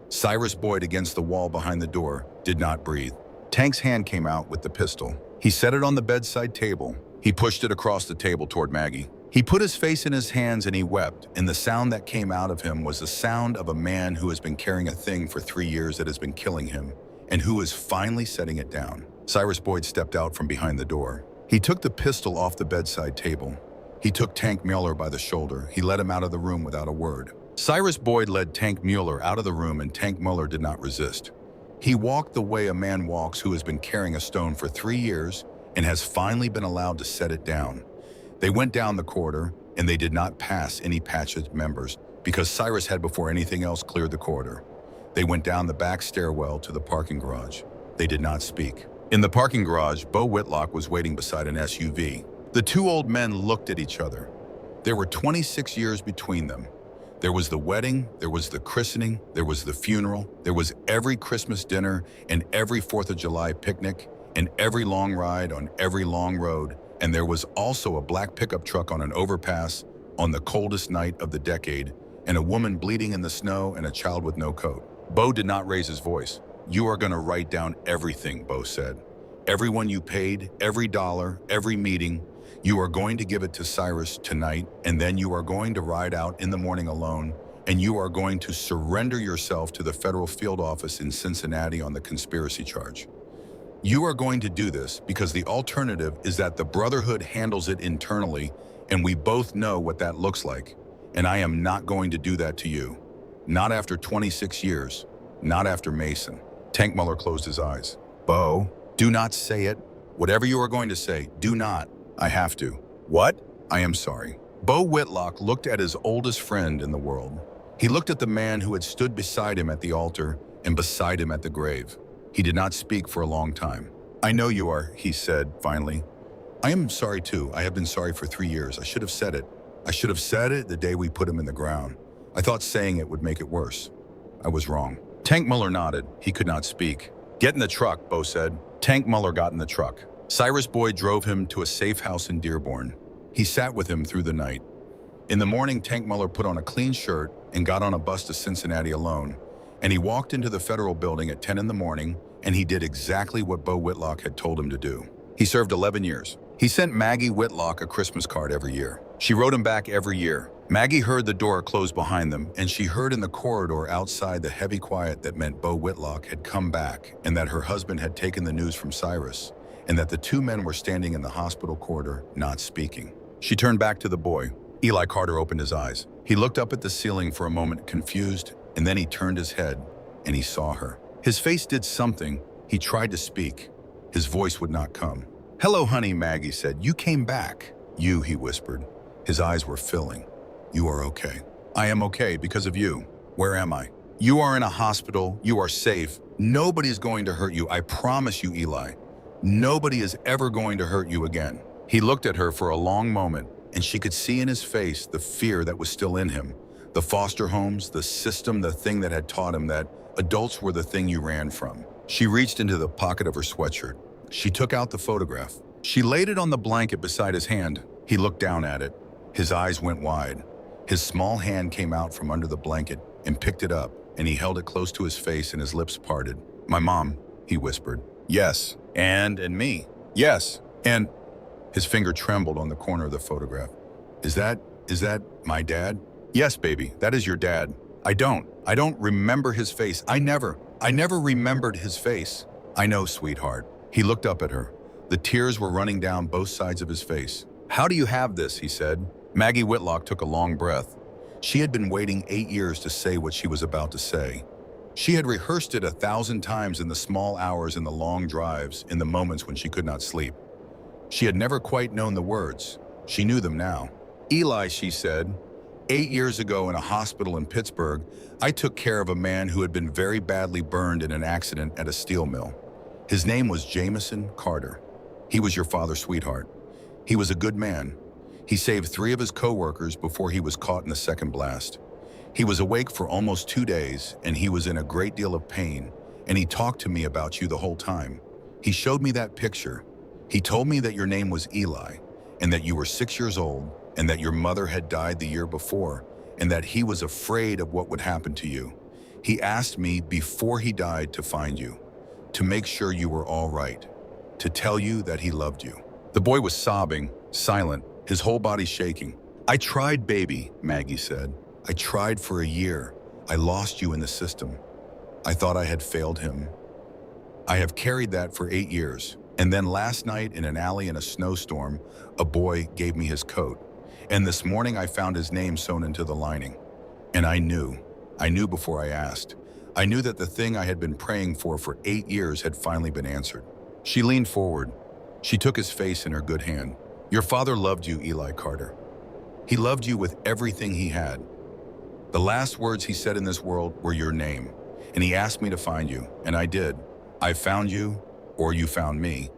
Cyrus Boyd against the wall behind the door did not breathe. Tank's hand came out with the pistol. He set it on the bedside table. He pushed it across the table toward Maggie. He put his face in his hands and he wept, and the sound that came out of him was the sound of a man who has been carrying a thing for 3 years that has been killing him, and who is finally setting it down. Cyrus Boyd stepped out from behind the door. He took the pistol off the bedside table. He took Tank Muller by the shoulder. He led him out of the room without a word. Cyrus Boyd led Tank Muller out of the room, and Tank Muller did not resist. He walked the way a man walks who has been carrying a stone for 3 years and has finally been allowed to set it down. They went down the corridor, and they did not pass any Patchett members because Cyrus had before anything else cleared the corridor. They went down the back stairwell to the parking garage. They did not speak. In the parking garage, Bo Whitlock was waiting beside an SUV. The two old men looked at each other. There were 26 years between them. There was the wedding, there was the christening, there was the funeral, there was every Christmas dinner and every 4th of July picnic and every long ride on every long road, and there was also a black pickup truck on an overpass on the coldest night of the decade, and a woman bleeding in the snow and a child with no coat. Bo did not raise his voice. You are going to write down everything, Bo said. Everyone you paid, every dollar, every meeting. You are going to give it to Cyrus tonight, and then you are going to ride out in the morning alone, and you are going to surrender yourself to the federal field office in Cincinnati on the conspiracy charge. You are going to do this because the alternative is that the Brotherhood handles it internally, and we both know what that looks like. And I am not going to do that to you. Not after 26 years. Not after Mason. Tank Muller closed his eyes. Bo, do not say it. Whatever you are going to say, do not. I have to. What? I am sorry. Bo Whitlock looked at his oldest friend in the world. He looked at the man who had stood beside him at the altar and beside him at the grave. He did not speak for a long time. I know you are, he said, finally. I am sorry too. I have been sorry for 3 years. I should have said it. I should have said it the day we put him in the ground. I thought saying it would make it worse. I was wrong. Tank Muller nodded. He could not speak. Get in the truck, Bo said. Tank Muller got in the truck. Cyrus Boyd drove him to a safe house in Dearborn. He sat with him through the night. In the morning, Tank Muller put on a clean shirt and got on a bus to Cincinnati alone. And he walked into the federal building at 10 in the morning, and he did exactly what Bo Whitlock had told him to do. He served 11 years. He sent Maggie Whitlock a Christmas card every year. She wrote him back every year. Maggie heard the door close behind them, and she heard in the corridor outside the heavy quiet that meant Bo Whitlock had come back and that her husband had taken the news from Cyrus, and that the two men were standing in the hospital corridor, not speaking. She turned back to the boy. Eli Carter opened his eyes. He looked up at the ceiling for a moment, confused, and then he turned his head, and he saw her. His face did something. He tried to speak. His voice would not come. Hello, honey, Maggie said. You came back. You, he whispered. His eyes were filling. You are okay. I am okay because of you. Where am I? You are in a hospital. You are safe. Nobody's going to hurt you. I promise you, Eli. Nobody is ever going to hurt you again. He looked at her for a long moment, and she could see in his face the fear that was still in him. The foster homes, the system, the thing that had taught him that adults were the thing you ran from. She reached into the pocket of her sweatshirt. She took out the photograph. She laid it on the blanket beside his hand. He looked down at it. His eyes went wide. His small hand came out from under the blanket and picked it up, and he held it close to his face and his lips parted. My mom, he whispered. Yes. And me. Yes. And his finger trembled on the corner of the photograph. Is that my dad? Yes, baby, that is your dad. I don't remember his face. I never remembered his face. I know, sweetheart. He looked up at her. The tears were running down both sides of his face. How do you have this, he said. Maggie Whitlock took a long breath. She had been waiting 8 years to say what she was about to say. She had rehearsed it 1,000 times in the small hours, in the long drives, in the moments when she could not sleep. She had never quite known the words. She knew them now. Eli, she said, 8 years ago in a hospital in Pittsburgh, I took care of a man who had been very badly burned in an accident at a steel mill. His name was Jamison Carter. He was your father's sweetheart. He was a good man. He saved 3 of his co-workers before he was caught in the second blast. He was awake for almost 2 days, and he was in a great deal of pain, and he talked to me about you the whole time. He showed me that picture. He told me that your name was Eli, and that you were 6 years old, and that your mother had died the year before, and that he was afraid of what would happen to you. He asked me before he died to find you, to make sure you were all right, to tell you that he loved you. The boy was sobbing, silent, his whole body shaking. I tried, baby, Maggie said. I tried for a year. I lost you in the system. I thought I had failed him. I have carried that for 8 years. And then last night in an alley in a snowstorm, a boy gave me his coat. And this morning I found his name sewn into the lining. And I knew before I asked. I knew that the thing I had been praying for 8 years had finally been answered. She leaned forward. She took his face in her good hand. Your father loved you, Eli Carter. He loved you with everything he had. The last words he said in this world were your name. And he asked me to find you, and I did. I found you, or you found me.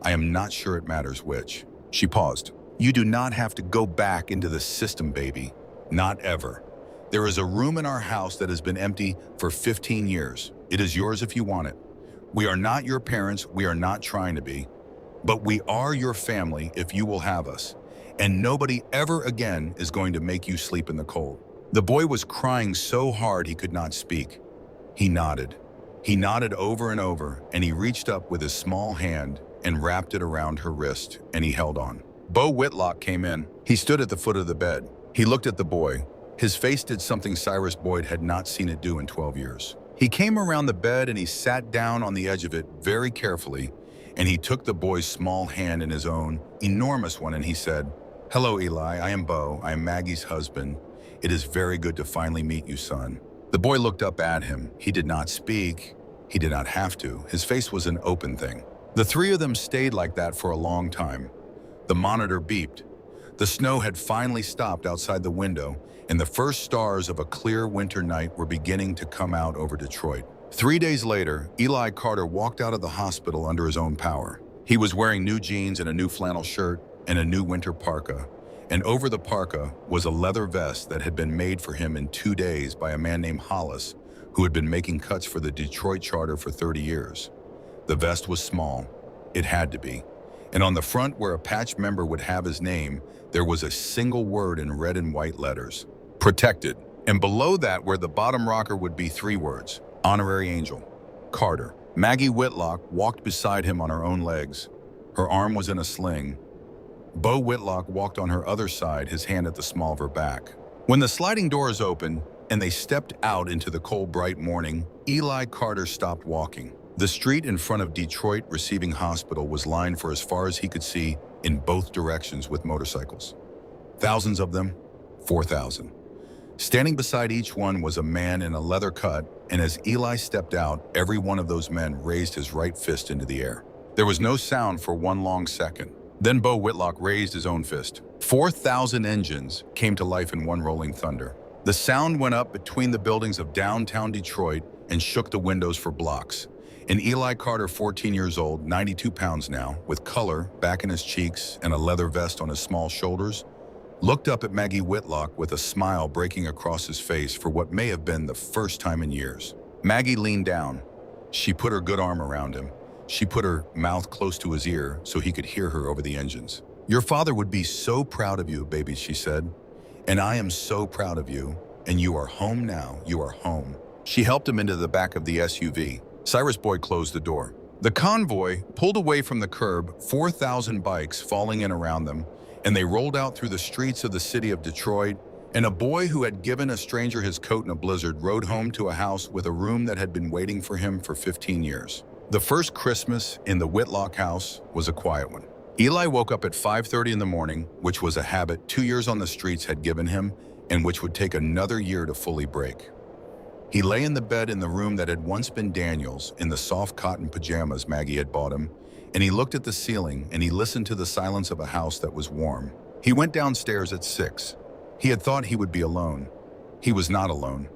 I am not sure it matters which. She paused. You do not have to go back into the system, baby. Not ever. There is a room in our house that has been empty for 15 years. It is yours if you want it. We are not your parents. We are not trying to be. But we are your family if you will have us. And nobody ever again is going to make you sleep in the cold. The boy was crying so hard he could not speak. He nodded. He nodded over and over, and he reached up with his small hand and wrapped it around her wrist, and he held on. Bo Whitlock came in. He stood at the foot of the bed. He looked at the boy. His face did something Cyrus Boyd had not seen it do in 12 years. He came around the bed and he sat down on the edge of it very carefully, and he took the boy's small hand in his own, enormous one, and he said, Hello, Eli. I am Bo. I am Maggie's husband. It is very good to finally meet you, son. The boy looked up at him. He did not speak. He did not have to. His face was an open thing. The 3 of them stayed like that for a long time. The monitor beeped. The snow had finally stopped outside the window, and the first stars of a clear winter night were beginning to come out over Detroit. 3 days later, Eli Carter walked out of the hospital under his own power. He was wearing new jeans and a new flannel shirt and a new winter parka, and over the parka was a leather vest that had been made for him in 2 days by a man named Hollis, who had been making cuts for the Detroit Charter for 30 years. The vest was small. It had to be. And on the front, where a patch member would have his name, there was a single word in red and white letters, protected. And below that, where the bottom rocker would be 3 words, honorary angel, Carter. Maggie Whitlock walked beside him on her own legs. Her arm was in a sling. Bo Whitlock walked on her other side, his hand at the small of her back. When the sliding doors opened and they stepped out into the cold, bright morning, Eli Carter stopped walking. The street in front of Detroit Receiving Hospital was lined for as far as he could see in both directions with motorcycles. Thousands of them, 4,000. Standing beside each one was a man in a leather cut, and as Eli stepped out, every one of those men raised his right fist into the air. There was no sound for one long second. Then Bo Whitlock raised his own fist. 4,000 engines came to life in one rolling thunder. The sound went up between the buildings of downtown Detroit and shook the windows for blocks. And Eli Carter, 14 years old, 92 pounds now, with color back in his cheeks and a leather vest on his small shoulders, looked up at Maggie Whitlock with a smile breaking across his face for what may have been the first time in years. Maggie leaned down. She put her good arm around him. She put her mouth close to his ear so he could hear her over the engines. "Your father would be so proud of you, baby," she said. "And I am so proud of you. And you are home now. You are home." She helped him into the back of the SUV. Cyrus Boyd closed the door. The convoy pulled away from the curb, 4,000 bikes falling in around them, and they rolled out through the streets of the city of Detroit, and a boy who had given a stranger his coat in a blizzard rode home to a house with a room that had been waiting for him for 15 years. The first Christmas in the Whitlock house was a quiet one. Eli woke up at 5:30 in the morning, which was a habit 2 years on the streets had given him, and which would take another year to fully break. He lay in the bed in the room that had once been Daniel's, in the soft cotton pajamas Maggie had bought him, and he looked at the ceiling and he listened to the silence of a house that was warm. He went downstairs at 6. He had thought he would be alone. He was not alone.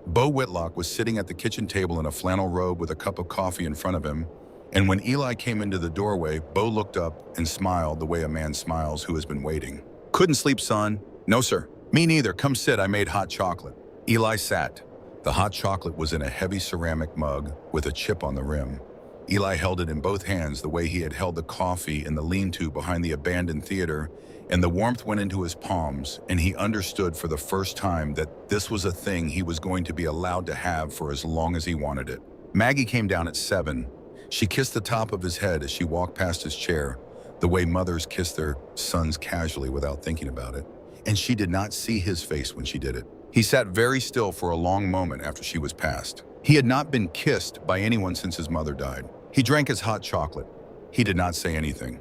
Bo Whitlock was sitting at the kitchen table in a flannel robe with a cup of coffee in front of him, and when Eli came into the doorway, Bo looked up and smiled the way a man smiles who has been waiting. "Couldn't sleep, son?" "No, sir." "Me neither. Come sit. I made hot chocolate." Eli sat. The hot chocolate was in a heavy ceramic mug with a chip on the rim. Eli held it in both hands the way he had held the coffee in the lean-to behind the abandoned theater, and the warmth went into his palms, and he understood for the first time that this was a thing he was going to be allowed to have for as long as he wanted it. Maggie came down at 7. She kissed the top of his head as she walked past his chair, the way mothers kiss their sons casually without thinking about it, and she did not see his face when she did it. He sat very still for a long moment after she was passed. He had not been kissed by anyone since his mother died. He drank his hot chocolate. He did not say anything.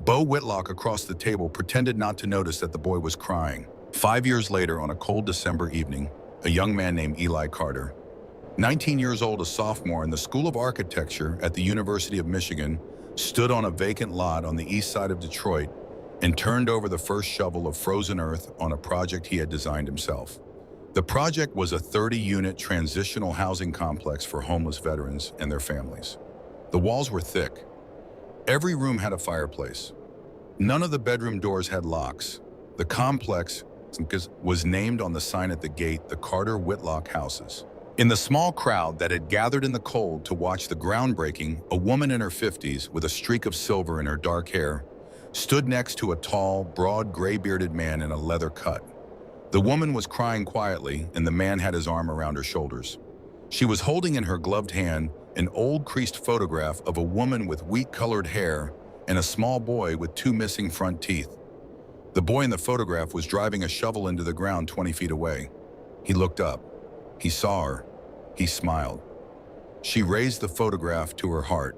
Bo Whitlock across the table pretended not to notice that the boy was crying. 5 years later, on a cold December evening, a young man named Eli Carter, 19 years old, a sophomore in the School of Architecture at the University of Michigan, stood on a vacant lot on the east side of Detroit and turned over the first shovel of frozen earth on a project he had designed himself. The project was a 30-unit transitional housing complex for homeless veterans and their families. The walls were thick. Every room had a fireplace. None of the bedroom doors had locks. The complex was named on the sign at the gate the Carter Whitlock Houses. In the small crowd that had gathered in the cold to watch the groundbreaking, a woman in her 50s with a streak of silver in her dark hair stood next to a tall, broad, gray-bearded man in a leather cut. The woman was crying quietly, and the man had his arm around her shoulders. She was holding in her gloved hand an old creased photograph of a woman with wheat-colored hair and a small boy with 2 missing front teeth. The boy in the photograph was driving a shovel into the ground 20 feet away. He looked up. He saw her. He smiled. She raised the photograph to her heart.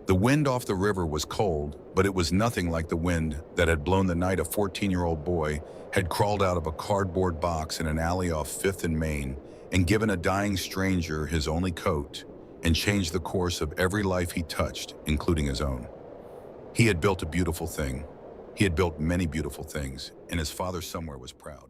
The wind off the river was cold, but it was nothing like the wind that had blown the night a 14-year-old boy had crawled out of a cardboard box in an alley off 5th and Main and given a dying stranger his only coat and changed the course of every life he touched, including his own. He had built a beautiful thing. He had built many beautiful things, and his father somewhere was proud.